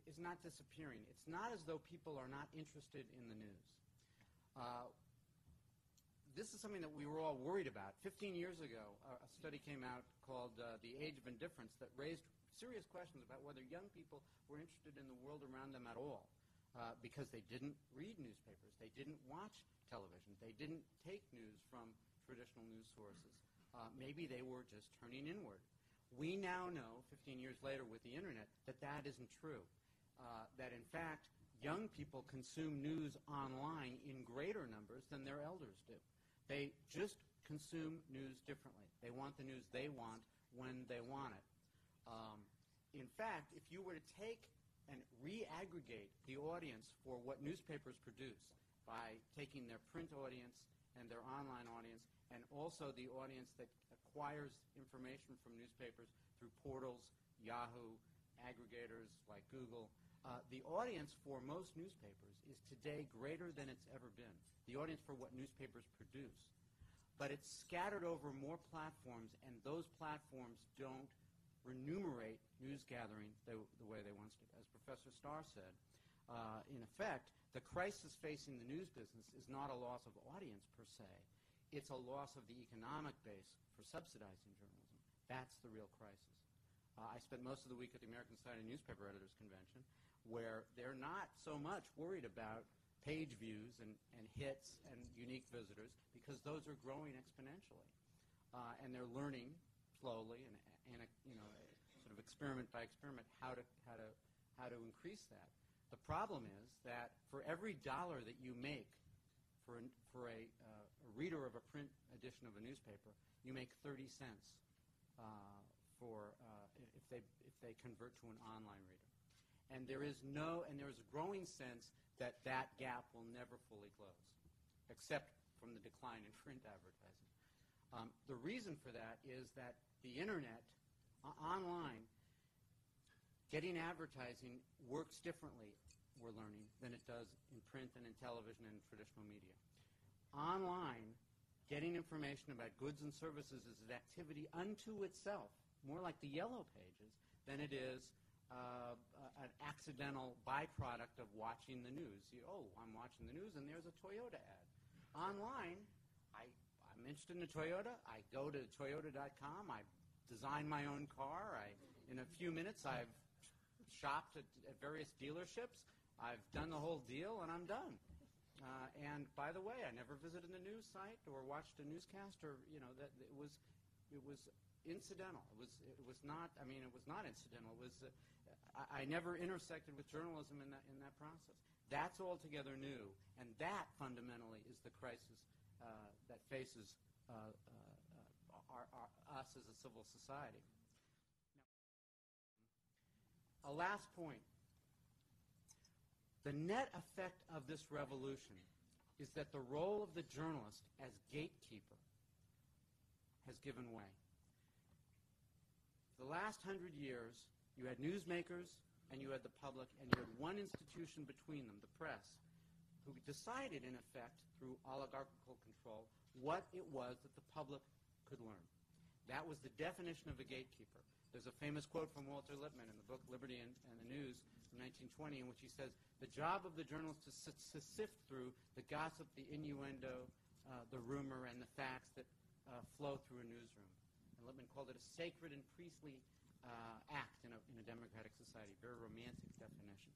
is not disappearing. It's not as though people are not interested in the news. This is something that we were all worried about. 15 years ago, a study came out called The Age of Indifference that raised serious questions about whether young people were interested in the world around them at all because they didn't read newspapers, they didn't watch television, they didn't take news from traditional news sources. Maybe they were just turning inward. We now know, 15 years later with the Internet, that that isn't true. That, in fact, young people consume news online in greater numbers than their elders do. They just consume news differently. They want the news they want when they want it. In fact, if you were to take and re-aggregate the audience for what newspapers produce by taking their print audience and their online audience and also the audience that acquires information from newspapers through portals, Yahoo, aggregators like Google, the audience for most newspapers is today greater than it's ever been, the audience for what newspapers produce. But it's scattered over more platforms, and those platforms don't remunerate news gathering the way they once did. As Professor Starr said, in effect, the crisis facing the news business is not a loss of audience per se. It's a loss of the economic base for subsidizing journalism. That's the real crisis. I spent most of the week at the American Society of Newspaper Editors Convention, where they're not so much worried about page views and hits and unique visitors because those are growing exponentially. And they're learning slowly and sort of experiment by experiment how to increase that. The problem is that for every dollar that you make for a reader of a print edition of a newspaper, you make 30 cents if they convert to an online reader. And there is a growing sense that that gap will never fully close, except from the decline in print advertising. The reason for that is that the internet, online, getting advertising works differently, we're learning, than it does in print and in television and traditional media. Online, getting information about goods and services is an activity unto itself, more like the Yellow Pages, than it is an accidental byproduct of watching the news. I'm watching the news and there's a Toyota ad. Online, I'm interested in a Toyota. I go to Toyota.com. I design my own car. In a few minutes, I've shopped at various dealerships. I've done the whole deal and I'm done. And by the way, I never visited a news site or watched a newscast, or that it was incidental. It was not incidental. It was I never intersected with journalism in that process. That's altogether new, and that fundamentally is the crisis that faces us as a civil society. Now, a last point. The net effect of this revolution is that the role of the journalist as gatekeeper has given way. The last 100 years, you had newsmakers and you had the public, and you had one institution between them, the press, who decided, in effect, through oligarchical control, what it was that the public could learn. That was the definition of a gatekeeper. There's a famous quote from Walter Lippmann in the book Liberty and the News from 1920, in which he says, the job of the journalist is to sift through the gossip, the innuendo, the rumor, and the facts that flow through a newsroom. And Lippmann called it a sacred and priestly act in a democratic society, very romantic definition.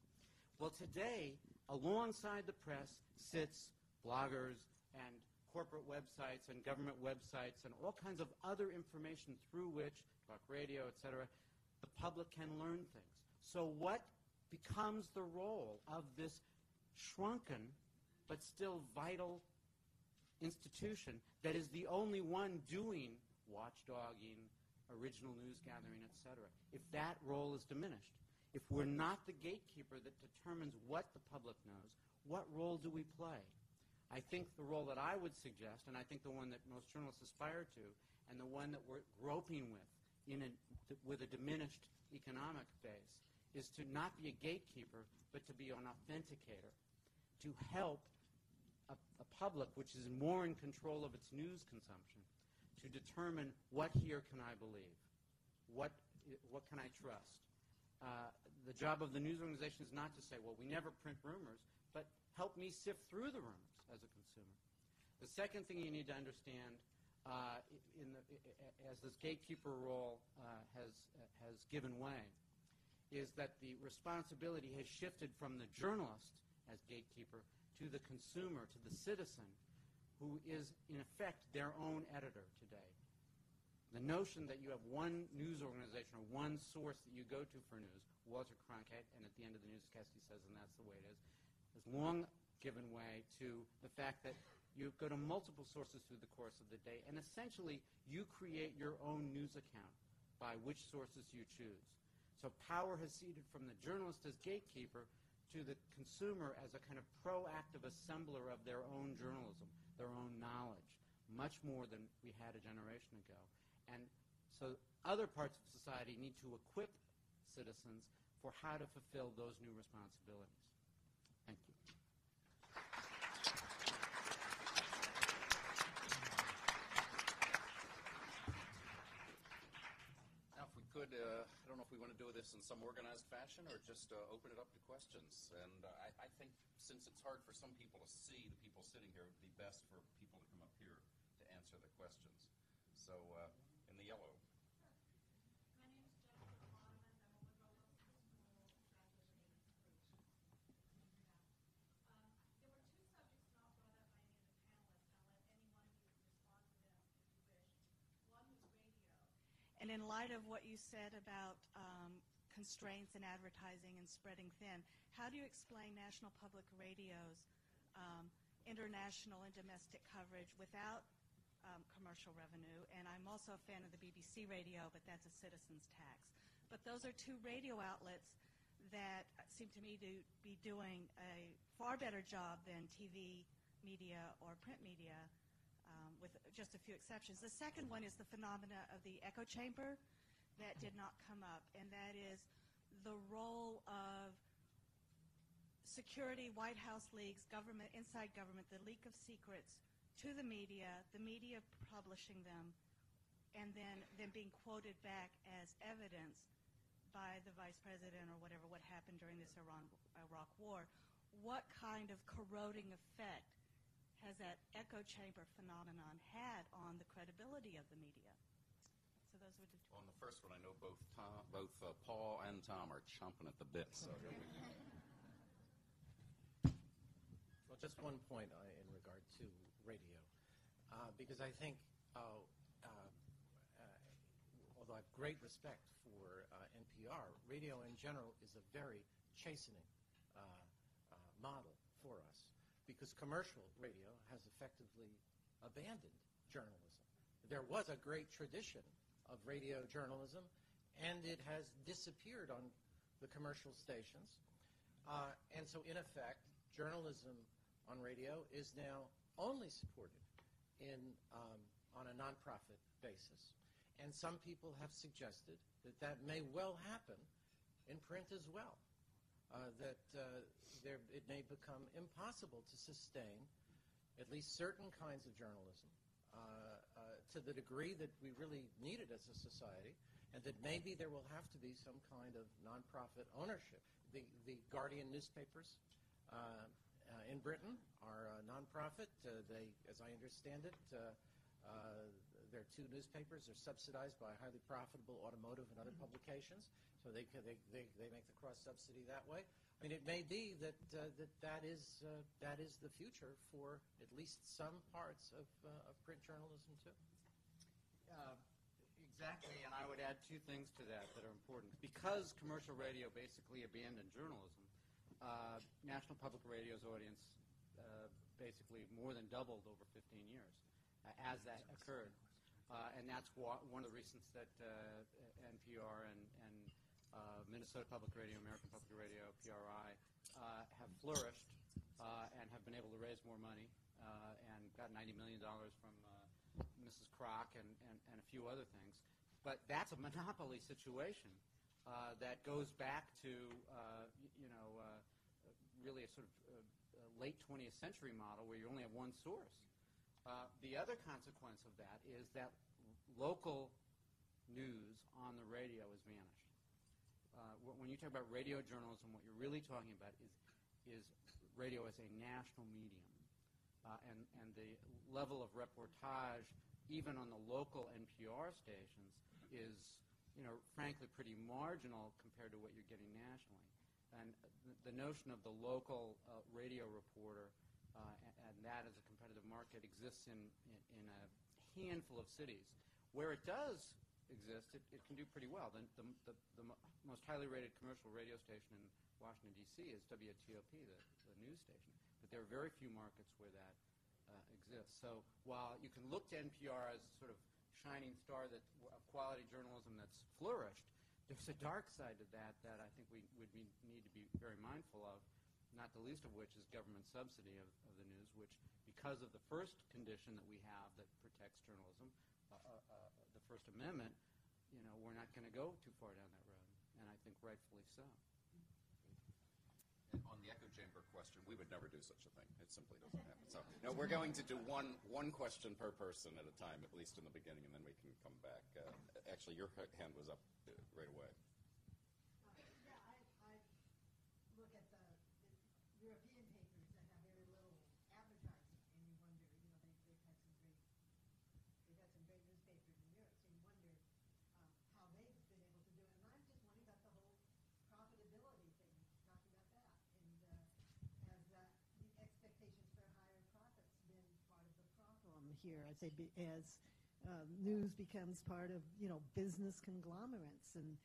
Well, today, alongside the press sits bloggers and corporate websites and government websites and all kinds of other information through which, talk radio, etc., the public can learn things. So what becomes the role of this shrunken but still vital institution that is the only one doing watchdogging, original news gathering, etc., if that role is diminished? If we're not the gatekeeper that determines what the public knows, what role do we play? I think the role that I would suggest, and I think the one that most journalists aspire to, and the one that we're groping with with a diminished economic base, is to not be a gatekeeper, but to be an authenticator, to help a public which is more in control of its news consumption, to determine what here can I believe, what can I trust. The job of the news organization is not to say, well, we never print rumors, but help me sift through the rumors as a consumer. The second thing you need to understand as this gatekeeper role has given way is that the responsibility has shifted from the journalist as gatekeeper to the consumer, to the citizen, who is, in effect, their own editor today. The notion that you have one news organization or one source that you go to for news, Walter Cronkite, and at the end of the newscast he says, and that's the way it is, has long given way to the fact that you go to multiple sources through the course of the day, and essentially you create your own news account by which sources you choose. So power has ceded from the journalist as gatekeeper to the consumer as a kind of proactive assembler of their own journalism, their own knowledge, much more than we had a generation ago. And so other parts of society need to equip citizens for how to fulfill those new responsibilities. Thank you. Now, if we could, I don't know if we want to do this in some organized fashion or just open it up to questions. And I think since it's hard for some people to see the people sitting here, it would be best for people to come up here to answer the questions. So in the yellow. My name is Judith Miller. I'm a Woodrow Wilson School graduate There were two subjects not brought up by any of the panelists. I'll let any one of you respond to them if you wish. One was radio. And in light of what you said about constraints in advertising and spreading thin, how do you explain National Public Radio's international and domestic coverage without commercial revenue? And I'm also a fan of the BBC radio, but that's a citizen's tax. But those are two radio outlets that seem to me to be doing a far better job than TV media or print media, with just a few exceptions. The second one is the phenomena of the echo chamber that did not come up, and that is the role of security, White House leaks, government, inside government, the leak of secrets to the media publishing them, and then them being quoted back as evidence by the vice president or whatever, what happened during this Iraq war. What kind of corroding effect has that echo chamber phenomenon had on the credibility of the media? So those were the two. On the first one, I know both Paul and Tom are chomping at the bit. So well, just one point in regard to radio, because I think, although I have great respect for NPR, radio in general is a very chastening model for us, because commercial radio has effectively abandoned journalism. There was a great tradition of radio journalism, and it has disappeared on the commercial stations. And so, in effect, journalism on radio is now only supported on a nonprofit basis. And some people have suggested that that may well happen in print as well, it may become impossible to sustain at least certain kinds of journalism to the degree that we really need it as a society, and that maybe there will have to be some kind of nonprofit ownership. The Guardian newspapers in Britain are a nonprofit. They, as I understand it, their two newspapers are subsidized by highly profitable automotive and other publications, so they make the cross-subsidy that way. I mean, it may be that that is the future for at least some parts of print journalism too. Exactly, and I would add two things to that are important. Because commercial radio basically abandoned journalism, National Public Radio's audience basically more than doubled over 15 years as that occurred. And that's one of the reasons that NPR and Minnesota Public Radio, American Public Radio, PRI, have flourished and have been able to raise more money and got $90 million from Mrs. Kroc and a few other things. But that's a monopoly situation that goes back to, really a sort of late 20th century model where you only have one source. The other consequence of that is that local news on the radio has vanished. When you talk about radio journalism, what you're really talking about is radio as a national medium. And the level of reportage, even on the local NPR stations, is, frankly pretty marginal compared to what you're getting nationally. And the notion of the local radio reporter and that as a competitive market exists in a handful of cities. Where it does exist, it can do pretty well. The most highly rated commercial radio station in Washington, D.C. is WTOP, the news station. But there are very few markets where that exists. So while you can look to NPR as sort of shining star of quality journalism that's flourished, there's a dark side to that I think we would need to be very mindful of, not the least of which is government subsidy of the news, which, because of the first condition that we have that protects journalism, the First Amendment, we're not going to go too far down that road, and I think rightfully so. And on the echo chamber question, we would never do such a thing. It simply doesn't happen. So, no, we're going to do one question per person at a time, at least in the beginning, and then we can come back. Actually, your hand was up right away. I look at the European papers that have very little advertising, and you wonder, they've had some great newspapers in Europe, so you wonder how they've been able to do it. And I'm just wondering about the whole profitability thing, talking about that, and has the expectations for higher profits been part of the problem here as news becomes part of business conglomerates, and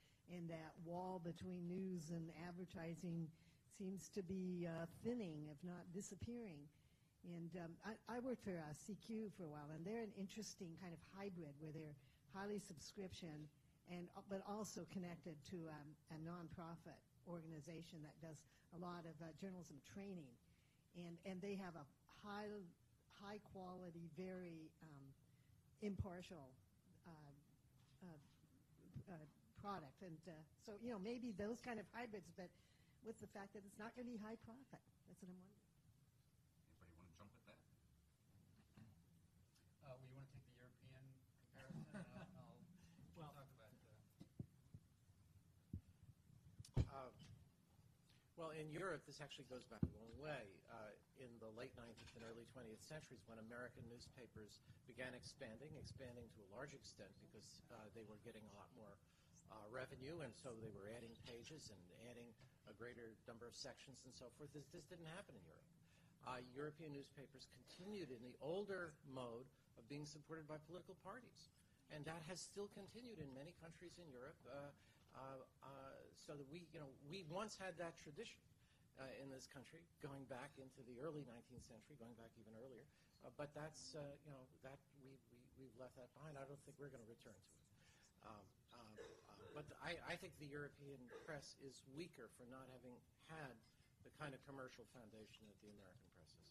that wall between news and advertising seems to be thinning, if not disappearing. And I worked for CQ for a while, and they're an interesting kind of hybrid where they're highly subscription but also connected to a nonprofit organization that does a lot of journalism training, and they have a high quality, very impartial product. And so, maybe those kind of hybrids, but with the fact that it's not going to be high profit. That's what I'm wondering. Anybody want to jump at that? Well, you want to take the European comparison, and I'll talk about Well, in Europe, this actually goes back a long way. In the late 19th and early 20th centuries, when American newspapers began expanding to a large extent because they were getting a lot more revenue, and so they were adding pages and adding a greater number of sections and so forth. This didn't happen in Europe. European newspapers continued in the older mode of being supported by political parties, and that has still continued in many countries in Europe. So that we once had that tradition in this country, going back into the early 19th century, going back even earlier. But that's that we've left that behind. I don't think we're going to return to it. But I think the European press is weaker for not having had the kind of commercial foundation that the American press is.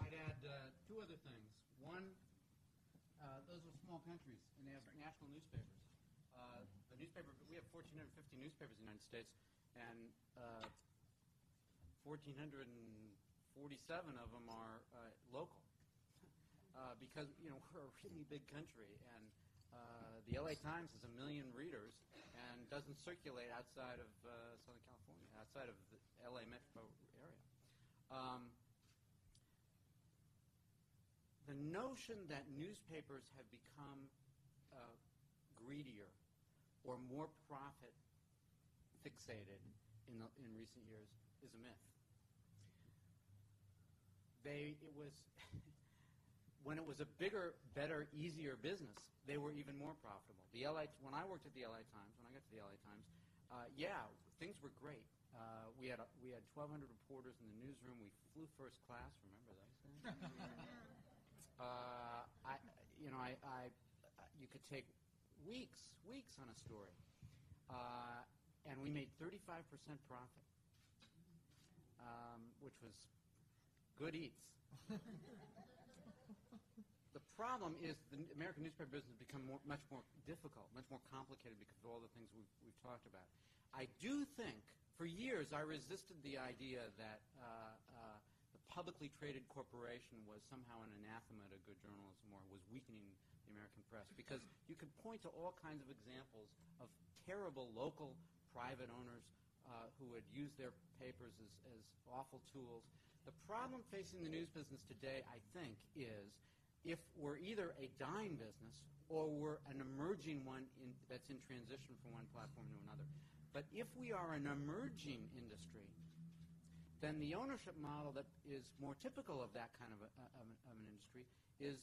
I'd add two other things. One, those are small countries, and they have national newspapers. We have 1,450 newspapers in the United States, and 1,447 of them are local, because we're a really big country, and the LA Times has 1 million readers and doesn't circulate outside of Southern California, outside of the LA metro area. The notion that newspapers have become greedier or more profit fixated in recent years is a myth. When it was a bigger, better, easier business, they were even more profitable. When I worked at the LA Times, when I got to the LA Times, things were great. We had 1,200 reporters in the newsroom. We flew first class. Remember those days? You could take weeks on a story, and we made 35% profit, which was good eats. The problem is the American newspaper business has become much more difficult, much more complicated because of all the things we've talked about. I do think, for years, I resisted the idea that the publicly traded corporation was somehow an anathema to good journalism or was weakening the American press, because you could point to all kinds of examples of terrible local private owners who had used their papers as awful tools. The problem facing the news business today, I think, is if we're either a dying business or we're an emerging one that's in transition from one platform to another. But if we are an emerging industry, then the ownership model that is more typical of that kind of an industry is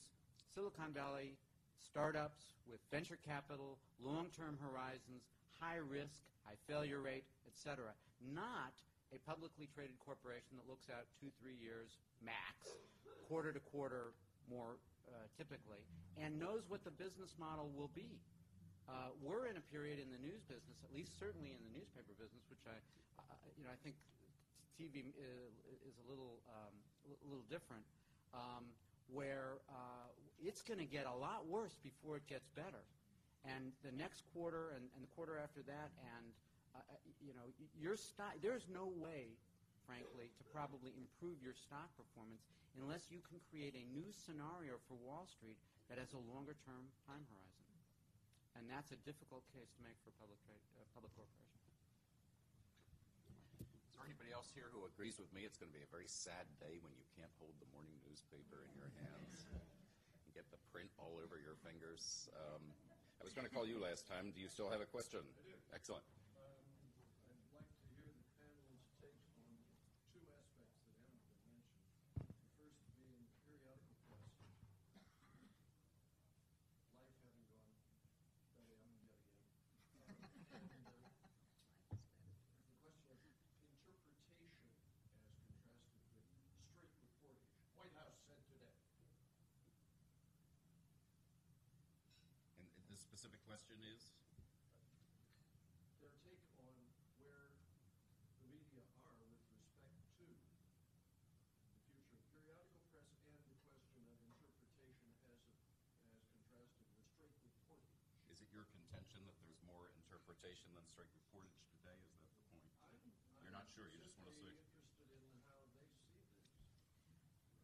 Silicon Valley startups with venture capital, long-term horizons, high risk, high failure rate, etc., not a publicly traded corporation that looks out 2-3 years max, quarter to quarter more typically, and knows what the business model will be. We're in a period in the news business, at least certainly in the newspaper business, which I think TV is a little different, where it's going to get a lot worse before it gets better. And the next quarter and the quarter after that, and your stock, there's no way, frankly, to probably improve your stock performance unless you can create a new scenario for Wall Street that has a longer-term time horizon. And that's a difficult case to make for public corporation. Is there anybody else here who agrees with me it's going to be a very sad day when you can't hold the morning newspaper in your hands and get the print all over your fingers? I was going to call you last time. Do you still have a question? I do. Excellent. I'd like to hear the panel's take on two aspects that haven't been mentioned. The first being periodical press. Life having gone belly up and yet again. The question is interpretation as contrasted with straight reportage. White House said today. And the specific question is? Their take on where interpretation than straight reportage today? Is that the point? You're not sure. You just want to see. Interested in how they see this.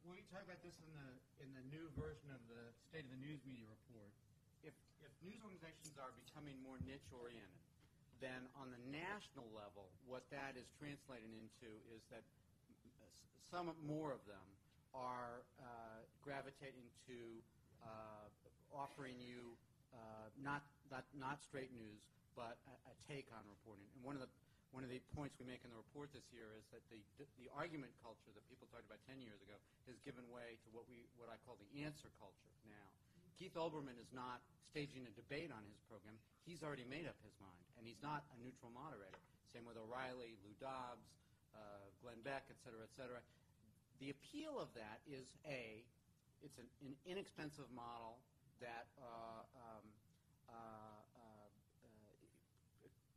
When we talk about this in the new version of the State of the News Media report, if news organizations are becoming more niche-oriented, then on the national level, what that is translated into is that some more of them are gravitating to offering you not straight news, but a take on reporting. And one of the points we make in the report this year is that the argument culture that people talked about 10 years ago has given way to what I call the answer culture now. Keith Olbermann is not staging a debate on his program. He's already made up his mind, and he's not a neutral moderator. Same with O'Reilly, Lou Dobbs, Glenn Beck, et cetera, et cetera. The appeal of that is, it's an inexpensive model that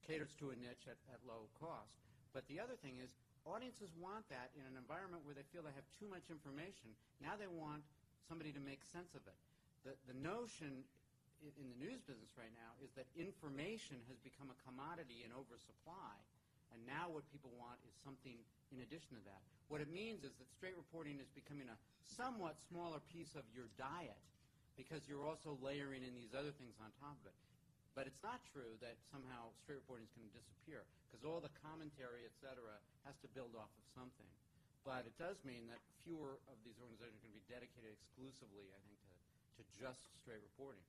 caters to a niche at low cost. But the other thing is, audiences want that in an environment where they feel they have too much information. Now they want somebody to make sense of it. The notion in the news business right now is that information has become a commodity in oversupply, and now what people want is something in addition to that. What it means is that straight reporting is becoming a somewhat smaller piece of your diet because you're also layering in these other things on top of it. But it's not true that somehow straight reporting is going to disappear because all the commentary, et cetera, has to build off of something. But it does mean that fewer of these organizations are going to be dedicated exclusively, I think, to just straight reporting.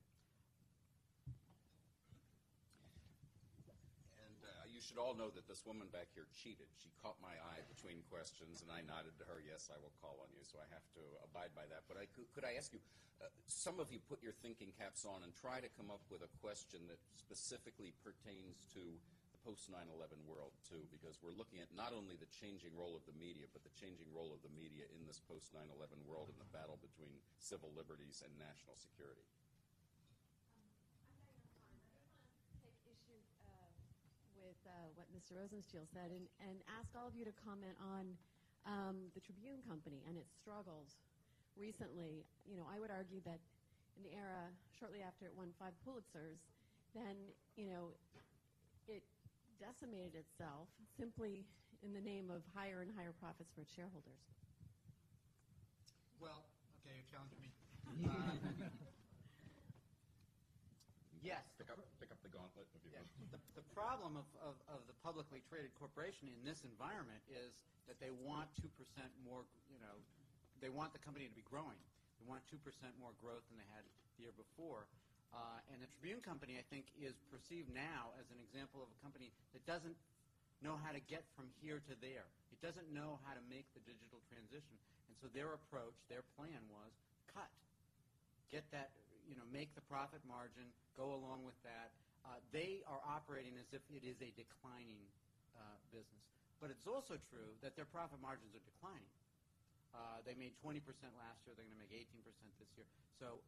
And you should all know that this woman back here cheated. She caught my eye between questions, and I nodded to her, yes, I will call on you, so I have to abide by that. But could I ask you, some of you put your thinking caps on and try to come up with a question that specifically pertains to the post-9/11 world, too, because we're looking at not only the changing role of the media, but the changing role of the media in this post-9/11 world and the battle between civil liberties and national security. Take issue with what Mr. Rosenstiel said and ask all of you to comment on the Tribune Company and its struggles recently. You know, I would argue that in the era shortly after it won 5 Pulitzers, then, you know, it decimated itself simply in the name of higher and higher profits for its shareholders. Well, okay, you're challenging me. Yes. Pick up the gauntlet, if you will. The problem of the publicly traded corporation in this environment is that they want 2% more, they want the company to be growing. They want 2% more growth than they had the year before. And the Tribune Company, I think, is perceived now as an example of a company that doesn't know how to get from here to there. It doesn't know how to make the digital transition. And so their approach, their plan was cut. Get that, make the profit margin, go along with that. They are operating as if it is a declining business. But it's also true that their profit margins are declining. They made 20% last year. They're going to make 18% this year. So,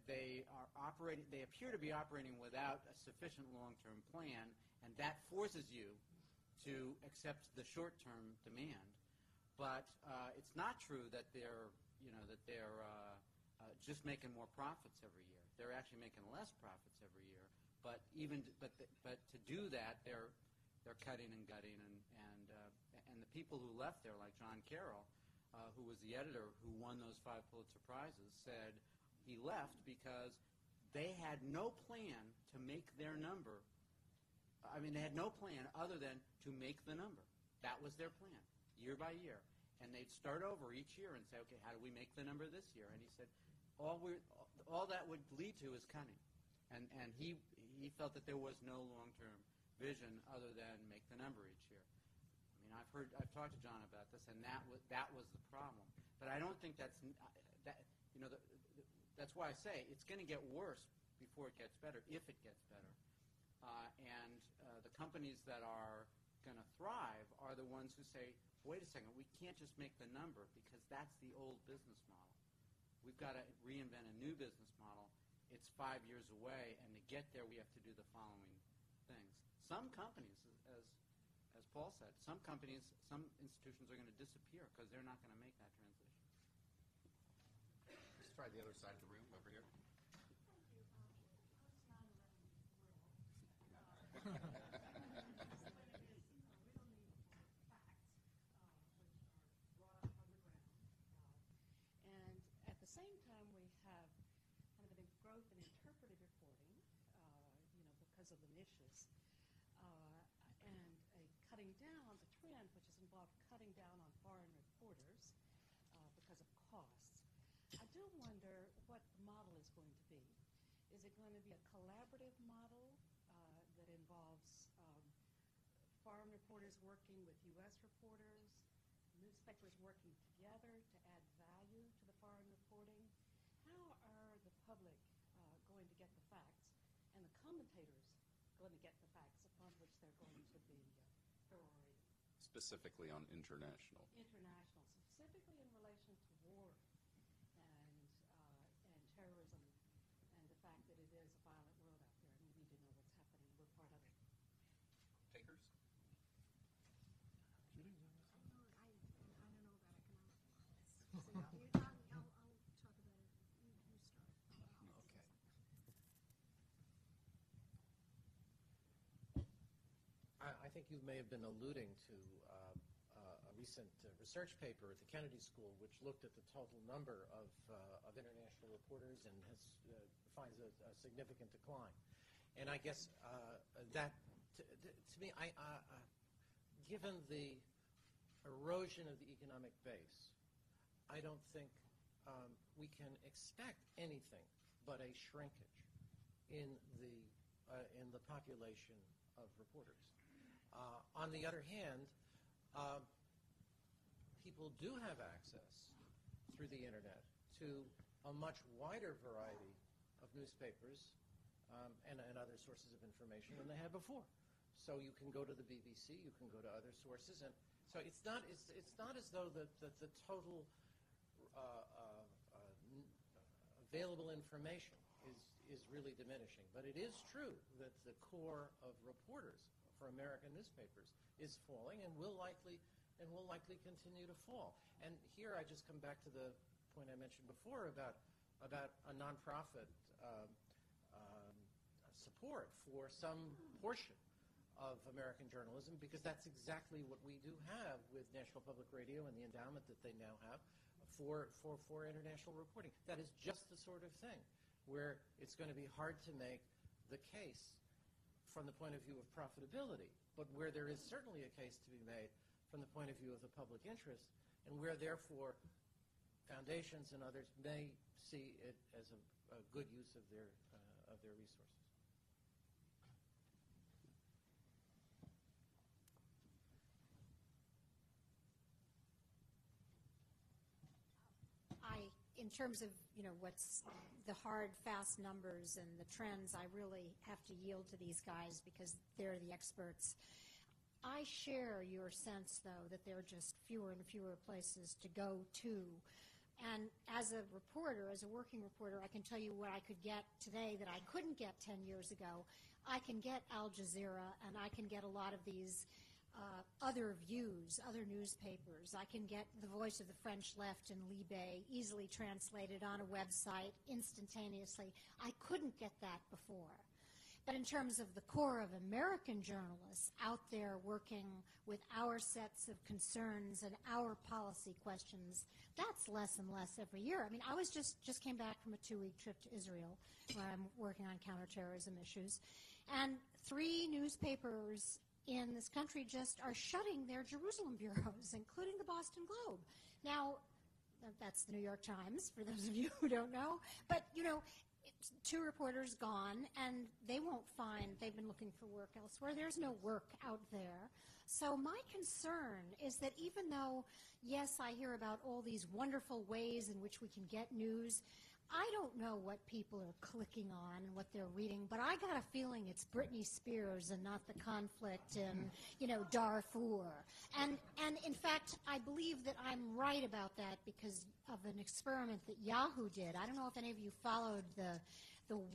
they are operating. They appear to be operating without a sufficient long-term plan, and that forces you to accept the short-term demand. But it's not true that they're just making more profits every year. They're actually making less profits every year. But to do that, they're cutting and gutting, and the people who left there, like John Carroll, who was the editor who won those 5 Pulitzer Prizes, said he left because they had no plan to make their number. I mean, they had no plan other than to make the number. That was their plan, year by year. And they'd start over each year and say, okay, how do we make the number this year? And he said, all that would lead to is cutting. And he felt that there was no long-term vision other than make the number each year. I mean, I've talked to John about this, and that was the problem. But I don't think that's why I say it's going to get worse before it gets better, if it gets better. And the companies that are going to thrive are the ones who say, wait a second, we can't just make the number because that's the old business model. We've got to reinvent a new business model. It's 5 years away, and to get there, we have to do the following things. Some companies, as Paul said, some institutions are going to disappear because they're not going to make that transition. Let's try the other side of the room over here. Thank you. Post-9/11 world And at the same time, we have kind of a growth in interpretive reporting, because of the niches, and a cutting down, a trend which has involved cutting down on foreign reporters because of costs. I do wonder what the model is going to be. Is it going to be a collaborative model that involves foreign reporters working with U.S. reporters, newspapers working together to add value to the foreign reporting? How are the public going to get the facts, and the commentators going to get the facts upon which they're going to be thoroughly Specifically on international. International, specifically in relation to war and terrorism, and the fact that it is a violent world out there, and we need to know what's happening. We're part of it. Takers? I don't know about economic So I'll talk about it. You start. Okay. I think you may have been alluding to a recent research paper at the Kennedy School, which looked at the total number of international reporters and finds a significant decline. And I guess that, to me, given the erosion of the economic base, I don't think we can expect anything but a shrinkage in the population of reporters. On the other hand, people do have access through the internet to a much wider variety of newspapers and other sources of information than they had before. So you can go to the BBC, you can go to other sources, and so it's not as though the total available information is really diminishing. But it is true that the core of reporters for American newspapers is falling and will likely continue to fall. And here I just come back to the point I mentioned before about a nonprofit support for some portion of American journalism, because that's exactly what we do have with National Public Radio and the endowment that they now have for international reporting. That is just the sort of thing where it's going to be hard to make the case from the point of view of profitability, but where there is certainly a case to be made from the point of view of the public interest, and where therefore foundations and others may see it as a good use of their resources. In terms of, what's the hard, fast numbers and the trends, I really have to yield to these guys because they're the experts. I share your sense, though, that there are just fewer and fewer places to go to. And as a reporter, as a working reporter, I can tell you what I could get today that I couldn't get 10 years ago. I can get Al Jazeera, and I can get a lot of these other views, other newspapers. I can get the voice of the French left in Libé easily translated on a website instantaneously. I couldn't get that before. But in terms of the core of American journalists out there working with our sets of concerns and our policy questions, that's less and less every year. I mean, I was just came back from a 2-week trip to Israel where I'm working on counterterrorism issues, and 3 newspapers in this country just are shutting their Jerusalem bureaus, including the Boston Globe. Now, that's the New York Times, for those of you who don't know. But, 2 reporters gone, and they won't find, they've been looking for work elsewhere. There's no work out there. So my concern is that even though, yes, I hear about all these wonderful ways in which we can get news, I don't know what people are clicking on and what they're reading, but I got a feeling it's Britney Spears and not the conflict in, Darfur. And in fact, I believe that I'm right about that because of an experiment that Yahoo did. I don't know if any of you followed the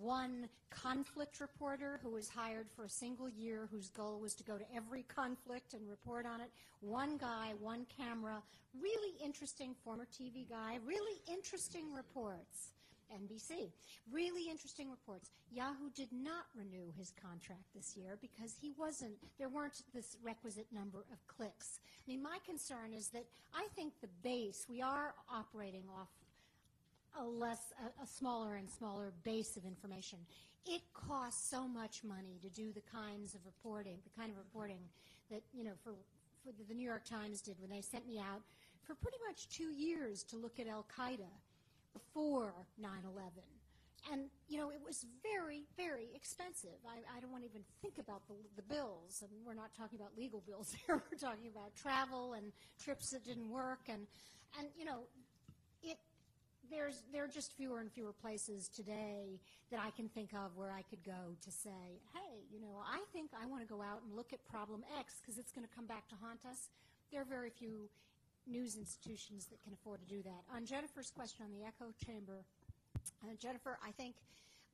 one conflict reporter who was hired for a single year, whose goal was to go to every conflict and report on it. One guy, one camera, really interesting, former TV guy, really interesting reports. NBC. Really interesting reports. Yahoo did not renew his contract this year because there weren't this requisite number of clicks. I mean, my concern is that I think the base, we are operating off a smaller and smaller base of information. It costs so much money to do the kind of reporting that, for the New York Times did when they sent me out for pretty much 2 years to look at Al-Qaeda before 9/11. And, it was very, very expensive. I don't want to even think about the bills. And we're not talking about legal bills here. We're talking about travel and trips that didn't work. And there are just fewer and fewer places today that I can think of where I could go to say, hey, I think I want to go out and look at problem X because it's going to come back to haunt us. There are very few news institutions that can afford to do that. On Jennifer's question on the echo chamber, Jennifer, I think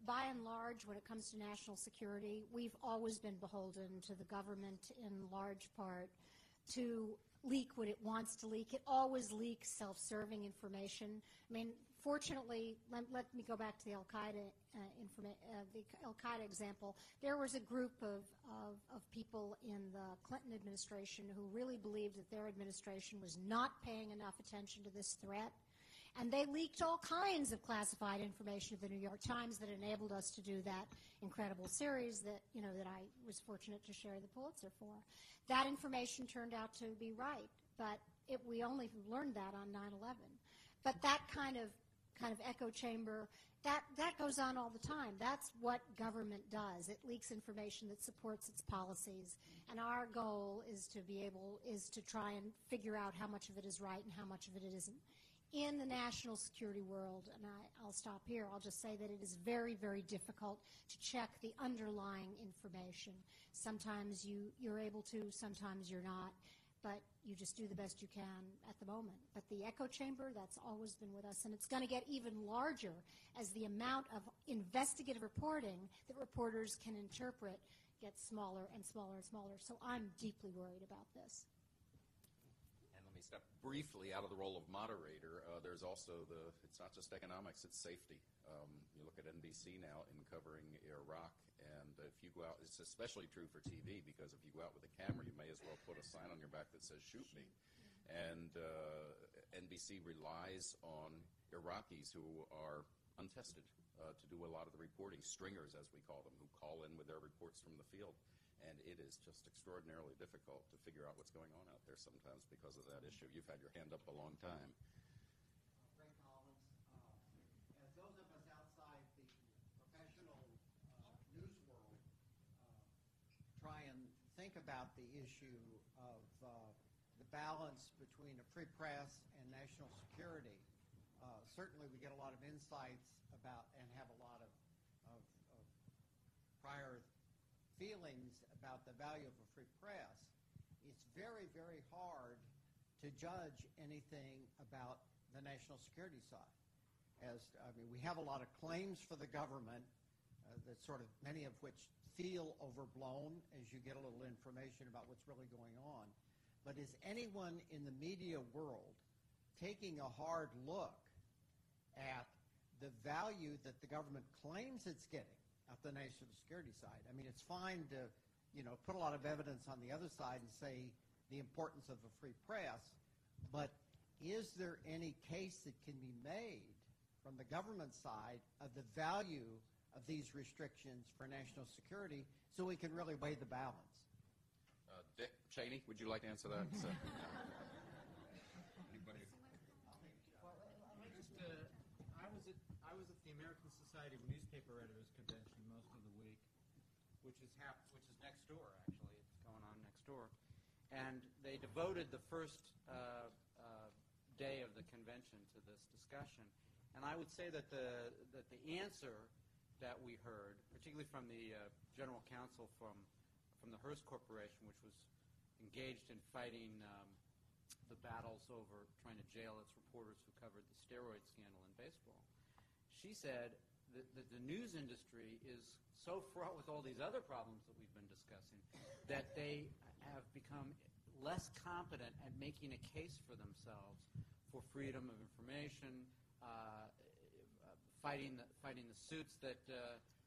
by and large, when it comes to national security, we've always been beholden to the government in large part to leak what it wants to leak. It always leaks self-serving information. I mean, fortunately, let me go back to the Al-Qaeda example. There was a group of people in the Clinton administration who really believed that their administration was not paying enough attention to this threat. And they leaked all kinds of classified information to the New York Times that enabled us to do that incredible series that I was fortunate to share the Pulitzer for. That information turned out to be right, but we only learned that on 9/11. But that kind of echo chamber, that goes on all the time. That's what government does. It leaks information that supports its policies, and our goal is to try and figure out how much of it is right and how much of it isn't. In the national security world, and I'll stop here, I'll just say that it is very, very difficult to check the underlying information. Sometimes you're able to, sometimes you're not, but you just do the best you can at the moment. But the echo chamber, that's always been with us, and it's going to get even larger as the amount of investigative reporting that reporters can interpret gets smaller and smaller and smaller. So I'm deeply worried about this. Step briefly out of the role of moderator. There's also it's not just economics, it's safety. You look at NBC now in covering Iraq, and if you go out, it's especially true for TV, because if you go out with a camera, you may as well put a sign on your back that says shoot me. And NBC relies on Iraqis who are untested to do a lot of the reporting, stringers as we call them, who call in with their reports from the field. And it is just extraordinarily difficult to figure out what's going on out there sometimes because of that issue. You've had your hand up a long time. Ray Collins, as those of us outside the professional news world try and think about the issue of the balance between a free press and national security, certainly we get a lot of insights about and have a lot of prior feelings about the value of a free press. It's very, very hard to judge anything about the national security side. We have a lot of claims for the government that sort of many of which feel overblown as you get a little information about what's really going on. But is anyone in the media world taking a hard look at the value that the government claims it's getting at the national security side? I mean, it's fine to, put a lot of evidence on the other side and say the importance of a free press, but is there any case that can be made from the government side of the value of these restrictions for national security so we can really weigh the balance? Dick Cheney, would you like to answer that? I was at the American Society of Newspaper Editors Convention most of the week, which is next door, actually. It's going on next door. And they devoted the first day of the convention to this discussion. And I would say that the answer that we heard, particularly from the general counsel from the Hearst Corporation, which was engaged in fighting the battles over trying to jail its reporters who covered the steroid scandal in baseball, she said that the news industry is so fraught with all these other problems that we've been discussing that they have become less competent at making a case for themselves for freedom of information, fighting the suits that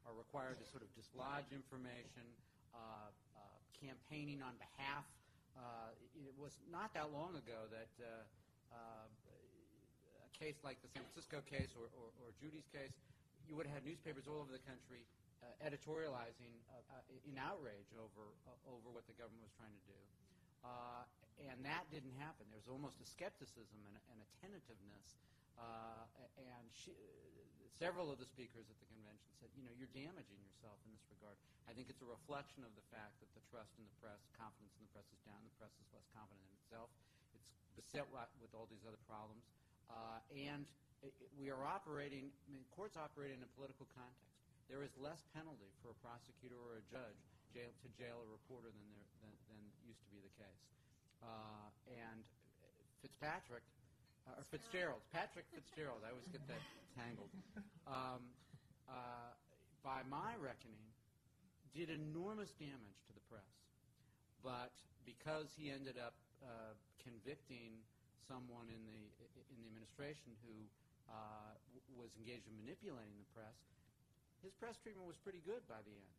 are required to sort of dislodge information, campaigning on behalf. It was not that long ago that a case like the San Francisco case or Judy's case, you would have had newspapers all over the country editorializing in outrage over what the government was trying to do. And that didn't happen. There was almost a skepticism and a tentativeness. And several of the speakers at the convention said, you're damaging yourself in this regard. I think it's a reflection of the fact that the trust in the press, confidence in the press is down. The press is less confident in itself. It's beset with all these other problems. And we are operating, courts operate in a political context. There is less penalty for a prosecutor or a judge to jail a reporter than used to be the case. And Fitzgerald, Patrick Fitzgerald, I always get that tangled, by my reckoning, did enormous damage to the press. But because he ended up convicting someone in the administration who was engaged in manipulating the press, his press treatment was pretty good by the end.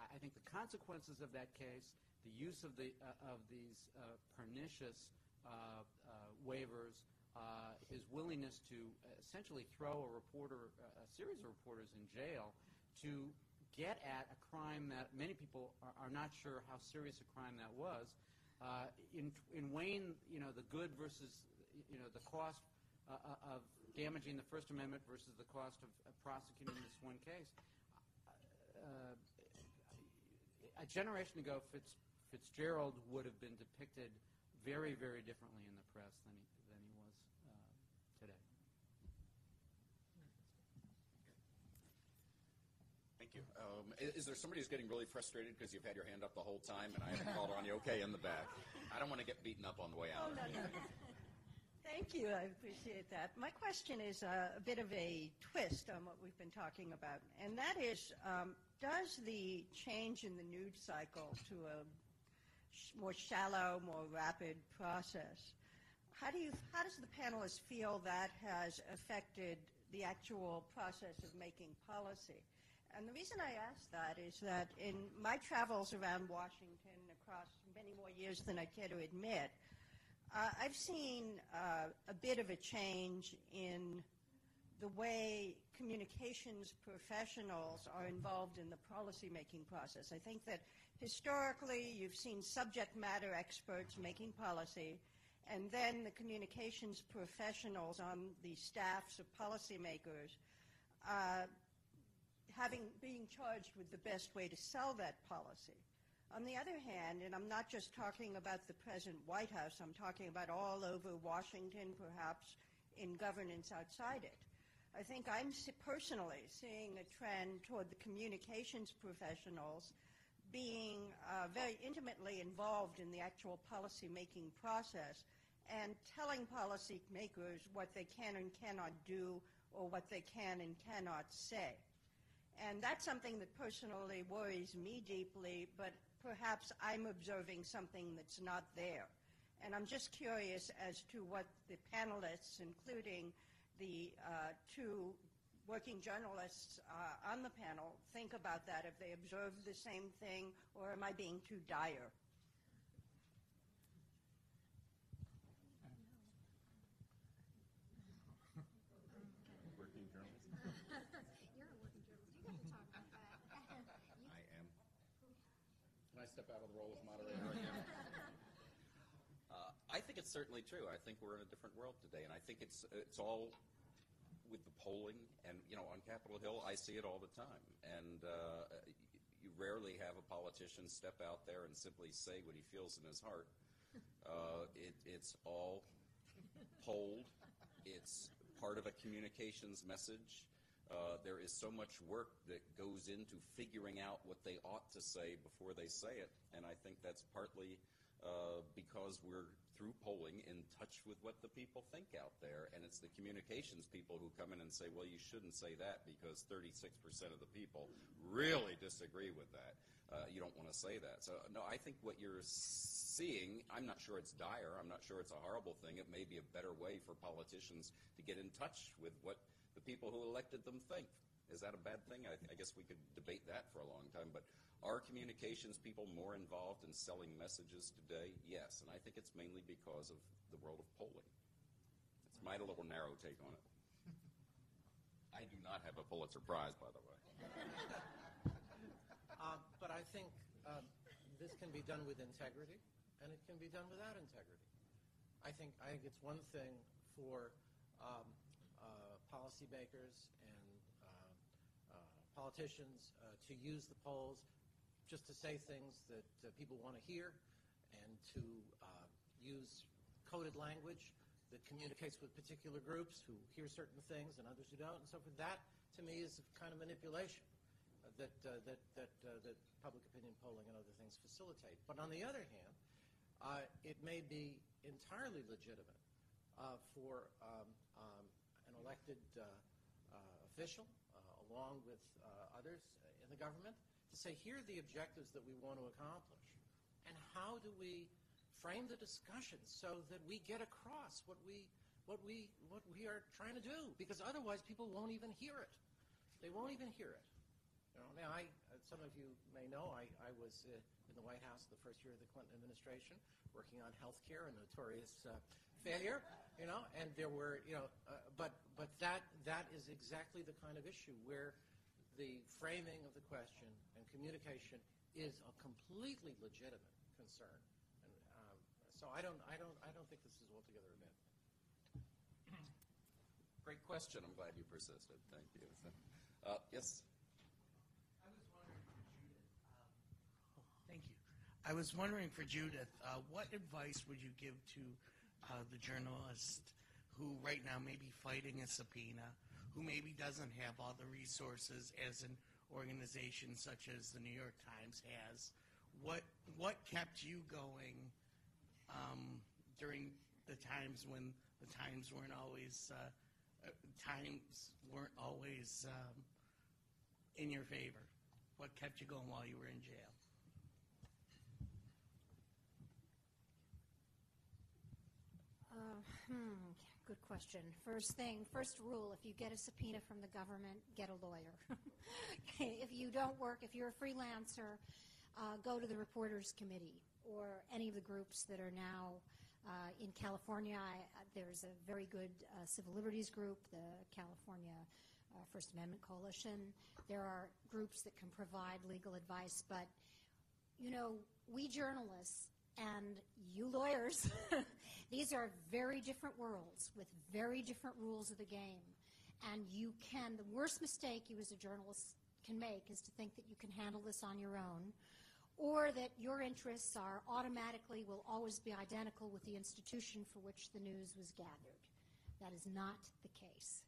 I think the consequences of that case, the use of these pernicious waivers, his willingness to essentially throw a series of reporters in jail to get at a crime that many people are not sure how serious a crime that was. In weighing, the good versus, the cost of damaging the First Amendment versus the cost of prosecuting this one case. A generation ago, Fitzgerald would have been depicted very, very differently in the press than he was today. Thank you. Is there somebody who's getting really frustrated because you've had your hand up the whole time and I haven't called on you? Okay, in the back. I don't want to get beaten up on the way out. Oh, no. Thank you. I appreciate that. My question is a bit of a twist on what we've been talking about, and that is, does the change in the news cycle to a more shallow, more rapid process, how does the panelists feel that has affected the actual process of making policy? And the reason I ask that is that in my travels around Washington across many more years than I care to admit, I've seen a bit of a change in the way communications professionals are involved in the policy-making process. I think that historically you've seen subject matter experts making policy, and then the communications professionals on the staffs of policymakers being charged with the best way to sell that policy. On the other hand, and I'm not just talking about the present White House, I'm talking about all over Washington, perhaps in governance outside it. I think I'm personally seeing a trend toward the communications professionals being very intimately involved in the actual policy-making process and telling policymakers what they can and cannot do or what they can and cannot say. And that's something that personally worries me deeply, but perhaps I'm observing something that's not there. And I'm just curious as to what the panelists, including the two working journalists on the panel, think about that, if they observe the same thing, or am I being too dire? Working journalist? You're a working journalist. You get to talk about that. I am. Can I step out of the role of moderator again? I think it's certainly true. I think we're in a different world today, and I think it's all with the polling. And on Capitol Hill, I see it all the time. And you rarely have a politician step out there and simply say what he feels in his heart. It's all polled. It's part of a communications message. There is so much work that goes into figuring out what they ought to say before they say it, and I think that's partly because we're, through polling, in touch with what the people think out there, and it's the communications people who come in and say, well, you shouldn't say that because 36% of the people really disagree with that. You don't want to say that. So, no, I think what you're seeing, I'm not sure it's dire. I'm not sure it's a horrible thing. It may be a better way for politicians to get in touch with what the people who elected them think. Is that a bad thing? I guess we could debate that for a long time, but are communications people more involved in selling messages today? Yes, and I think it's mainly because of the world of polling. It's my little narrow take on it. I do not have a Pulitzer Prize, by the way. But I think this can be done with integrity, and it can be done without integrity. I think it's one thing for policymakers and politicians to use the polls just to say things that people want to hear, and to use coded language that communicates with particular groups who hear certain things and others who don't, and so forth. That, to me, is a kind of manipulation that public opinion polling and other things facilitate. But on the other hand, it may be entirely legitimate for an elected official, along with others in the government, to say, here are the objectives that we want to accomplish, and how do we frame the discussion so that we get across what we are trying to do, because otherwise people won't even hear it. They won't even hear it. Now, some of you may know, I was in the White House the first year of the Clinton administration, working on health care, a notorious failure, and there were, but that is exactly the kind of issue where the framing of the question and communication is a completely legitimate concern. And so I don't think this is altogether a myth. Great question. I'm glad you persisted. Thank you. Yes? I was wondering for Judith, what advice would you give to the journalist who right now may be fighting a subpoena, who maybe doesn't have all the resources as an organization such as the New York Times has? What kept you going during the times when the times weren't always in your favor? What kept you going while you were in jail? Good question. First rule, if you get a subpoena from the government, get a lawyer. If you don't work, if you're a freelancer, go to the Reporters Committee or any of the groups that are now in California. There's a very good civil liberties group, the California First Amendment Coalition. There are groups that can provide legal advice, but, we journalists and you lawyers, these are very different worlds with very different rules of the game. And the worst mistake you as a journalist can make is to think that you can handle this on your own, or that your interests will always be identical with the institution for which the news was gathered. That is not the case.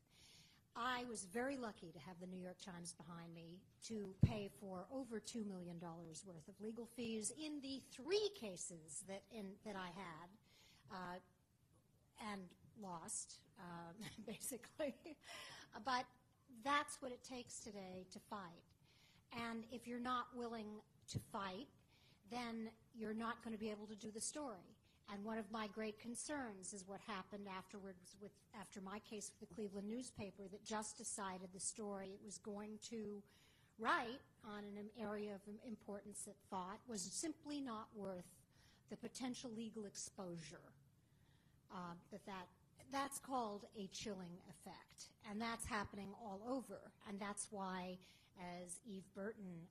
I was very lucky to have the New York Times behind me to pay for over $2 million worth of legal fees in the 3 cases that I had and lost, basically. But that's what it takes today to fight. And if you're not willing to fight, then you're not going to be able to do the story. And one of my great concerns is what happened afterwards after my case with the Cleveland newspaper that just decided the story it was going to write on an area of importance it thought was simply not worth the potential legal exposure. That's called a chilling effect. And that's happening all over. And that's why, as Eve Burton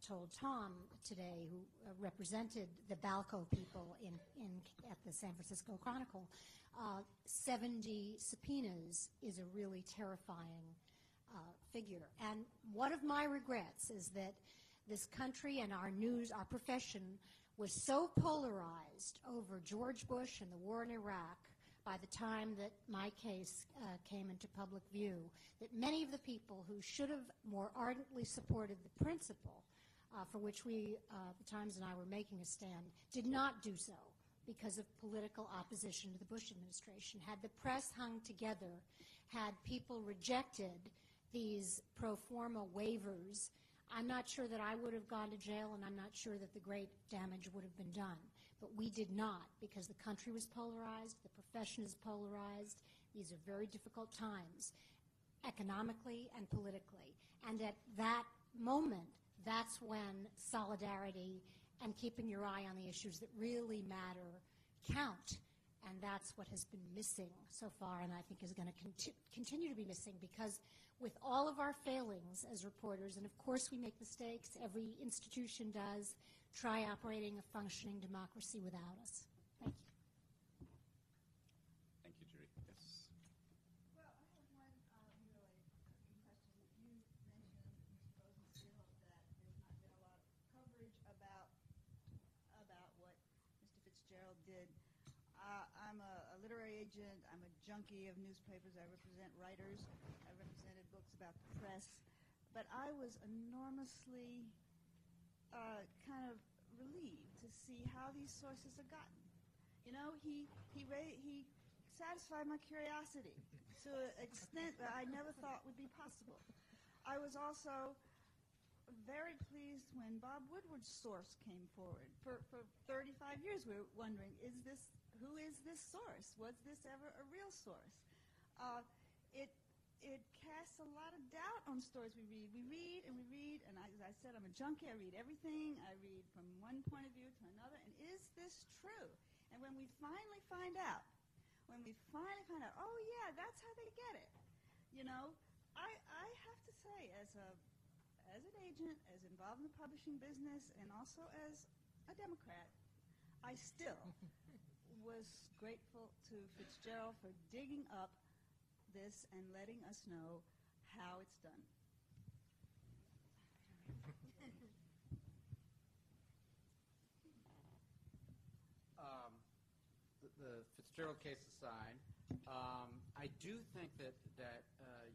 told Tom today, who represented the Balco people at the San Francisco Chronicle, 70 subpoenas is a really terrifying figure. And one of my regrets is that this country and our profession was so polarized over George Bush and the war in Iraq by the time that my case came into public view, that many of the people who should have more ardently supported the principle for which the Times and I were making a stand, did not do so because of political opposition to the Bush administration. Had the press hung together, had people rejected these pro forma waivers, I'm not sure that I would have gone to jail, and I'm not sure that the great damage would have been done. But we did not, because the country was polarized, the profession is polarized. These are very difficult times. economically and politically. And at that moment, that's when solidarity and keeping your eye on the issues that really matter count. And that's what has been missing so far, and I think is going to continue to be missing, because with all of our failings as reporters, and of course we make mistakes, every institution does, try operating a functioning democracy without us. Thank you. Thank you, Judy. Yes. Well, I have one really question. You mentioned, Mr. Rosenstiel, that there's not been a lot of coverage about what Mr. Fitzgerald did. I'm a literary agent. I'm a junkie of newspapers. I represent writers. I represented books about the press. But I was enormously kind of relieved to see how these sources are gotten. You know, he satisfied my curiosity to an extent that I never thought would be possible. I was also very pleased when Bob Woodward's source came forward. For 35 years we were wondering, who is this source? Was this ever a real source? It casts a lot of doubt on stories we read. We read, and as I said, I'm a junkie. I read everything. I read from one point of view to another, and is this true? And when we finally find out, oh yeah, that's how they get it. You know, I have to say, as an agent, as involved in the publishing business, and also as a Democrat, I still was grateful to Fitzgerald for digging up this and letting us know how it's done. The Fitzgerald case aside, I do think that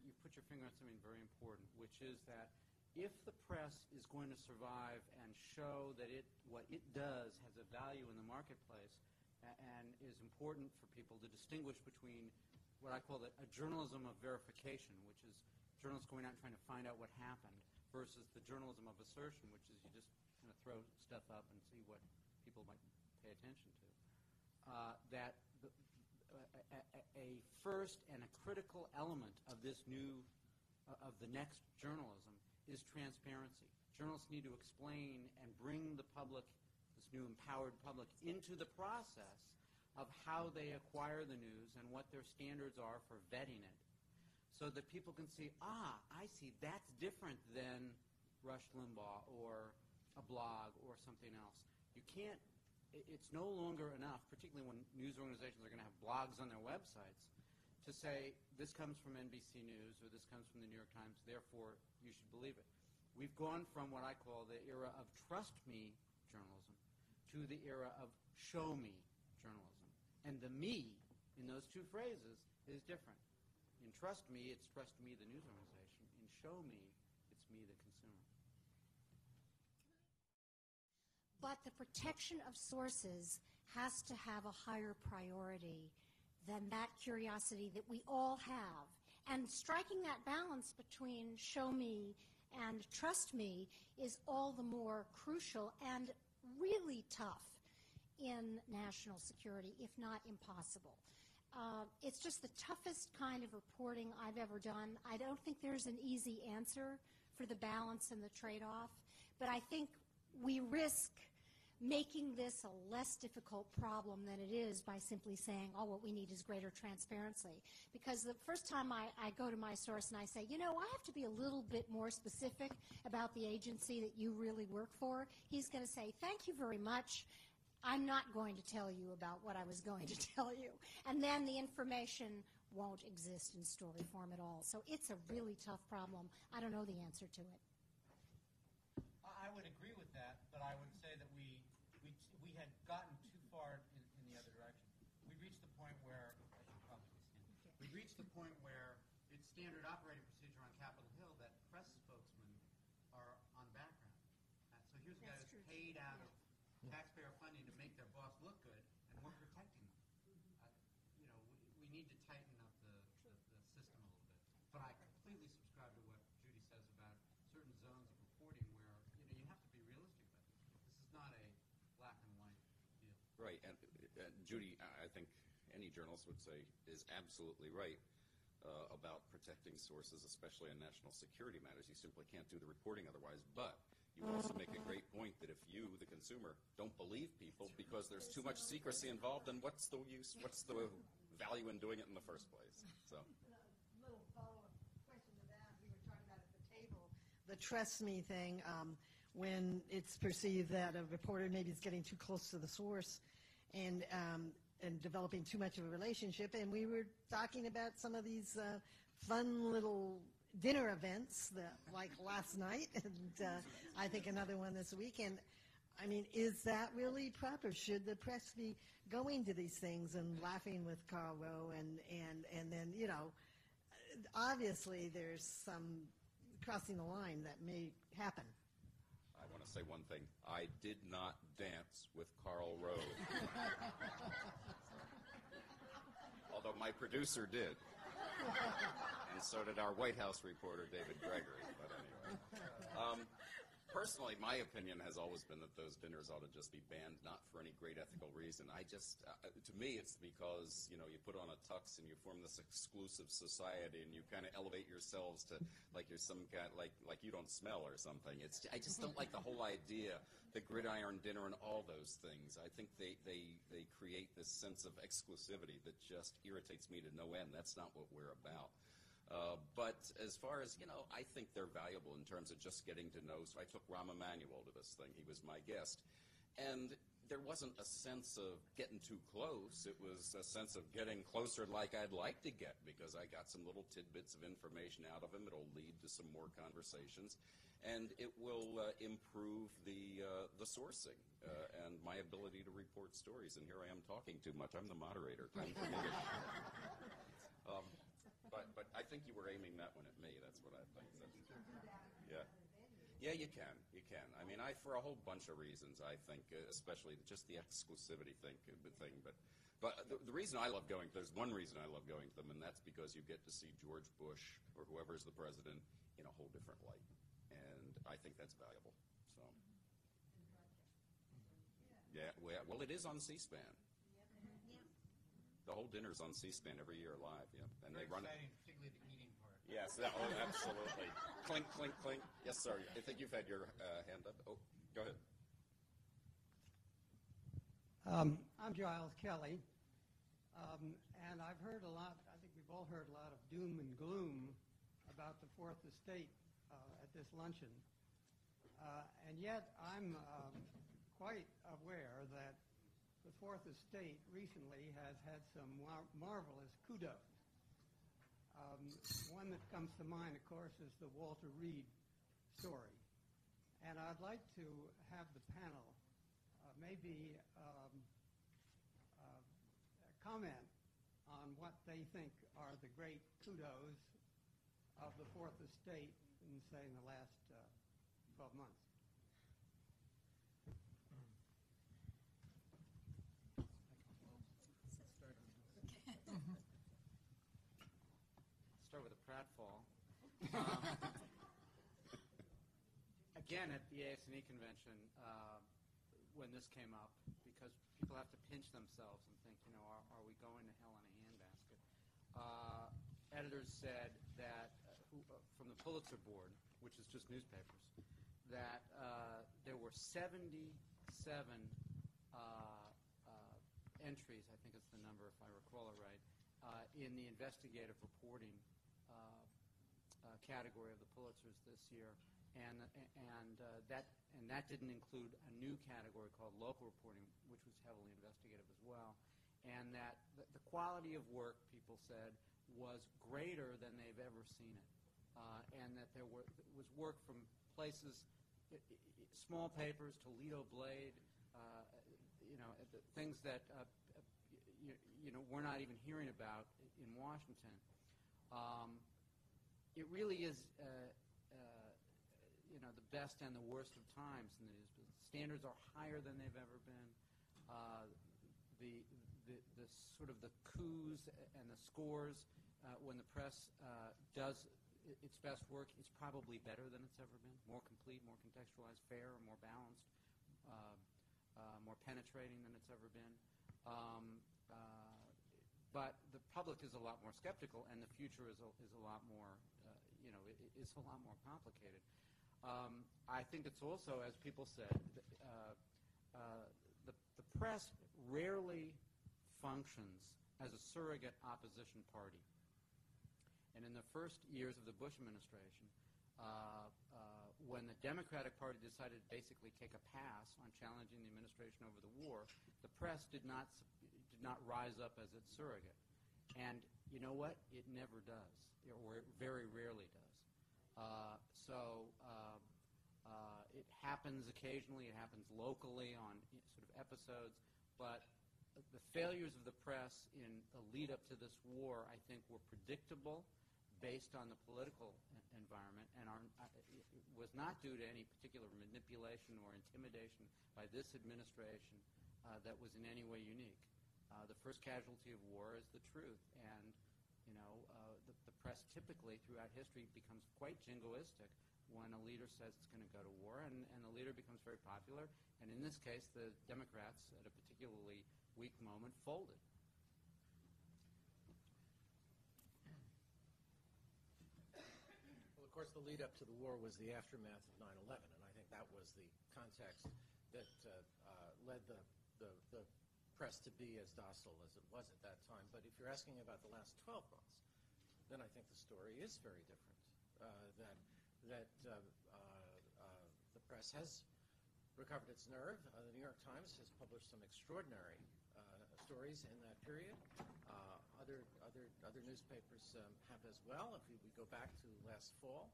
you put your finger on something very important, which is that if the press is going to survive and show that what it does has a value in the marketplace and is important for people to distinguish between what I call a journalism of verification, which is journalists going out and trying to find out what happened, versus the journalism of assertion, which is you just kind of throw stuff up and see what people might pay attention to. A first and a critical element of this of the next journalism is transparency. Journalists need to explain and bring the public, this new empowered public, into the process of how they acquire the news and what their standards are for vetting it, so that people can see, I see, that's different than Rush Limbaugh or a blog or something else. You can't, it's no longer enough, particularly when news organizations are going to have blogs on their websites, to say this comes from NBC News or this comes from the New York Times, therefore you should believe it. We've gone from what I call the era of trust me journalism to the era of show me journalism. And the me in those two phrases is different. In trust me, it's trust me, the news organization. In show me, it's me, the consumer. But the protection of sources has to have a higher priority than that curiosity that we all have. And striking that balance between show me and trust me is all the more crucial and really tough in national security, if not impossible. It's just the toughest kind of reporting I've ever done. I don't think there's an easy answer for the balance and the trade-off, but I think we risk making this a less difficult problem than it is by simply saying, what we need is greater transparency. Because the first time I go to my source and I say, I have to be a little bit more specific about the agency that you really work for, he's going to say, thank you very much. I'm not going to tell you about what I was going to tell you. And then the information won't exist in story form at all. So it's a really tough problem. I don't know the answer to it. I would agree with that, but I would say that we had gotten too far in the other direction. We reached the point where, it's standard operating procedure on Capitol Hill that press spokesmen are on background. So here's a guy who's paid out of taxpayer funding to make their boss look good, and we're protecting them. We need to tighten up the system a little bit. But I completely subscribe to what Judy says about certain zones of reporting where you have to be realistic about this. This is not a black and white deal. Right, and Judy, I think any journalist would say, is absolutely right. about protecting sources, especially on national security matters. You simply can't do the reporting otherwise. But you also make a great point that if you, the consumer, don't believe people because there's too much secrecy involved, then what's the use? What's the value in doing it in the first place? So. A little follow-up question to that. We were talking about at the table the trust me thing. When it's perceived that a reporter maybe is getting too close to the source and developing too much of a relationship. And we were talking about some of these fun little dinner events, like last night, and I think another one this weekend. I mean, is that really proper? Should the press be going to these things and laughing with Karl Rove and then, you know, obviously there's some crossing the line that may happen. I want to say one thing. I did not dance with Karl Rove. Although my producer did. And so did our White House reporter, David Gregory. But anyway. Personally, my opinion has always been that those dinners ought to just be banned, not for any great ethical reason. I just, to me, it's because, you know, you put on a tux and you form this exclusive society and you kind of elevate yourselves to like you're some kind, like you don't smell or something. I just don't like the whole idea, the gridiron dinner and all those things. I think they create this sense of exclusivity that just irritates me to no end. That's not what we're about. But as far as, you know, I think they're valuable in terms of just getting to know. So I took Rahm Emanuel to this thing. He was my guest. And there wasn't a sense of getting too close. It was a sense of getting closer like I'd like to get because I got some little tidbits of information out of him. It'll lead to some more conversations. And it will improve the sourcing and my ability to report stories. And here I am talking too much. I'm the moderator. I'm permitted. But I think you were aiming that one at me. That's what I think. Yeah. Yeah, you can. You can. I mean, for a whole bunch of reasons, I think, especially just the exclusivity thing. But the reason I love going, there's one reason I love going to them, and that's because you get to see George Bush or whoever's the president in a whole different light. And I think that's valuable. So. Yeah. Well, it is on C-SPAN. The whole dinner's on C-SPAN every year live, yeah. And Very they run exciting, particularly the eating part. Yes, absolutely. Clink, clink, clink. Yes, sir. I think you've had your hand up. Oh, go ahead. I'm Giles Kelly, and I've heard a lot, I think we've all heard a lot of doom and gloom about the Fourth Estate at this luncheon. And yet I'm quite aware that the Fourth Estate recently has had some marvelous kudos. One that comes to mind, of course, is the Walter Reid story. And I'd like to have the panel maybe comment on what they think are the great kudos of the Fourth Estate in, say, in the last 12 months. Start with a pratfall. Again, at the ASNE convention, when this came up, because people have to pinch themselves and think, you know, are we going to hell in a handbasket? Editors said that, from the Pulitzer board, which is just newspapers, that there were 77 entries, I think it's the number if I recall it right, in the investigative reporting category of the Pulitzers this year, and that didn't include a new category called local reporting, which was heavily investigative as well, and that the quality of work, people said, was greater than they've ever seen it, and that there was work from places, small papers, Toledo Blade, things that we're not even hearing about in Washington. It really is, the best and the worst of times in the news business. Standards are higher than they've ever been. The sort of the coups and the scores when the press does its best work, it's probably better than it's ever been. More complete, more contextualized, fairer, more balanced, more penetrating than it's ever been. But the public is a lot more skeptical, and the future is a lot more, it's a lot more complicated. I think it's also, as people said, the press rarely functions as a surrogate opposition party. And in the first years of the Bush administration, when the Democratic Party decided to basically take a pass on challenging the administration over the war, the press did not rise up as its surrogate. And you know what? It never does, or it very rarely does. It happens occasionally. It happens locally on sort of episodes. But the failures of the press in the lead up to this war, I think, were predictable based on the political environment, and was not due to any particular manipulation or intimidation by this administration that was in any way unique. The first casualty of war is the truth, and the press typically throughout history becomes quite jingoistic when a leader says it's going to go to war, and the leader becomes very popular. And in this case, the Democrats, at a particularly weak moment, folded. Well, of course, the lead up to the war was the aftermath of 9/11, and I think that was the context that led the press to be as docile as it was at that time. But if you're asking about the last 12 months, then I think the story is very different. The press has recovered its nerve. The New York Times has published some extraordinary stories in that period. Other newspapers have as well. If we go back to last fall,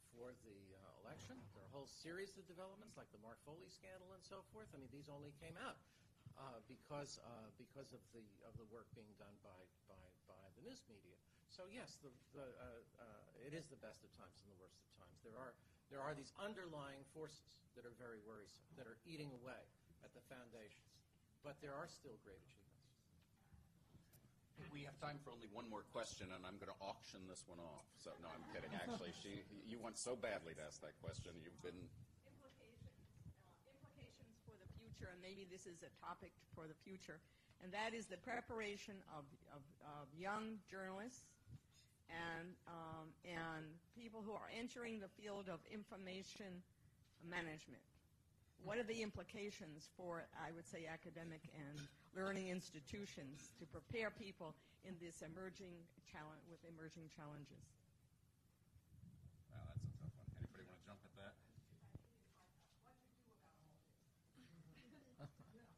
before the election, there are a whole series of developments like the Mark Foley scandal and so forth. I mean, these only came out because of the work being done by the news media. So yes, it is the best of times and the worst of times. There are these underlying forces that are very worrisome, that are eating away at the foundations. But there are still great achievements. We have time for only one more question, and I'm going to auction this one off. So no, I'm kidding. Actually, you want so badly to ask that question. You've been implications for the future, and maybe this is a topic for the future, and that is the preparation of young journalists and people who are entering the field of information management. What are the implications for, I would say, academic and learning institutions to prepare people in this emerging challenge with emerging challenges? Wow, that's a tough one. Anybody want to jump at that?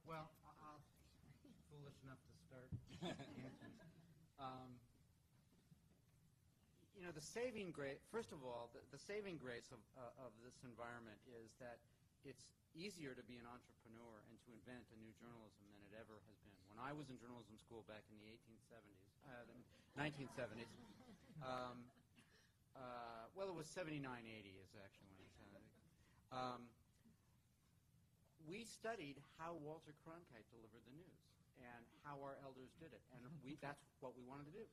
Well, I'm foolish enough to start answering. The saving grace, first of all, the saving grace of this environment is that it's easier to be an entrepreneur and to invent a new journalism than it ever has been. When I was in journalism school back in the 1970s, well, it was 79, 80 is actually when I started. We studied how Walter Cronkite delivered the news and how our elders did it, and that's what we wanted to do.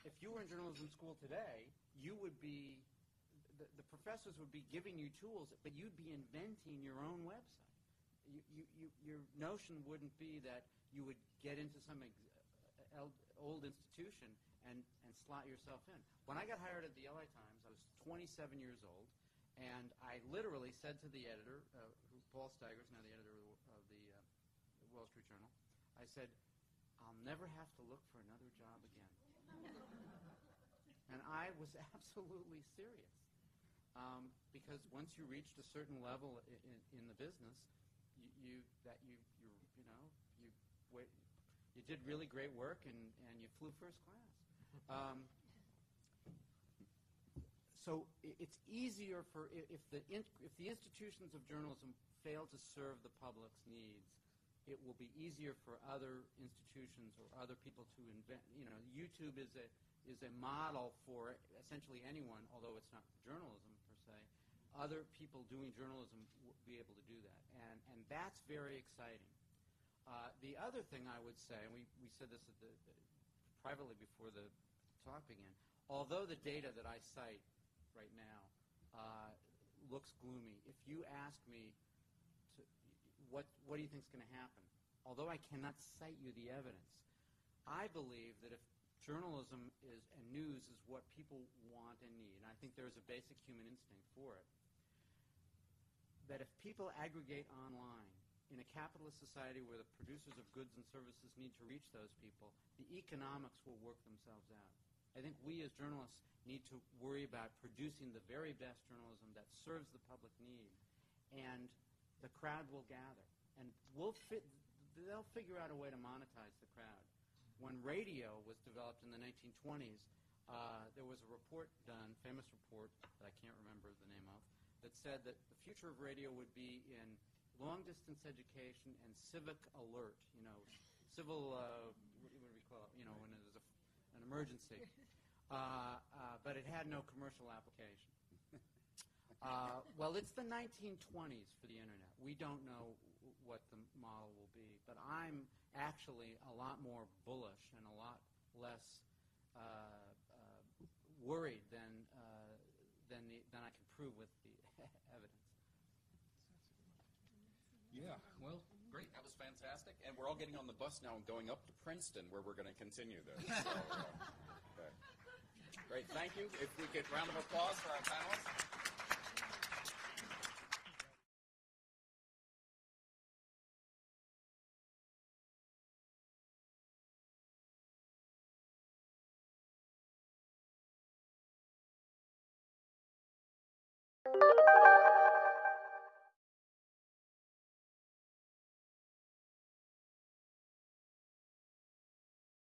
If you were in journalism school today, you would be the professors would be giving you tools, but you'd be inventing your own website. Your notion wouldn't be that you would get into some old institution and slot yourself in. When I got hired at the LA Times, I was 27 years old, and I literally said to the editor, Paul Steigers, now the editor of the Wall Street Journal, I said, I'll never have to look for another job again. And I was absolutely serious. Because once you reached a certain level in the business, you did really great work and you flew first class. So it's easier if the institutions of journalism fail to serve the public's needs, it will be easier for other institutions or other people to invent. YouTube is a model for essentially anyone, although it's not journalism per se. Other people doing journalism will be able to do that, and that's very exciting. The other thing I would say, and we said this privately before the talk began, although the data that I cite right now looks gloomy, if you ask me what do you think is going to happen, although I cannot cite you the evidence, I believe that if journalism and news is what people want and need, and I think there is a basic human instinct for it, that if people aggregate online in a capitalist society where the producers of goods and services need to reach those people, the economics will work themselves out. I think we as journalists need to worry about producing the very best journalism that serves the public need, and the crowd will gather. And they'll figure out a way to monetize the crowd. When radio was developed in the 1920s, there was a report done, famous report that I can't remember the name of, that said that the future of radio would be in long-distance education and civic alert, civil, what do we call it, when there's an emergency. But it had no commercial application. Well, it's the 1920s for the Internet. We don't know what the model will be, but I'm actually a lot more bullish and a lot less worried than I can prove with the evidence. Yeah, well, great. That was fantastic. And we're all getting on the bus now and going up to Princeton, where we're going to continue this. So, okay. Great. Thank you. If we could round of applause for our panelists.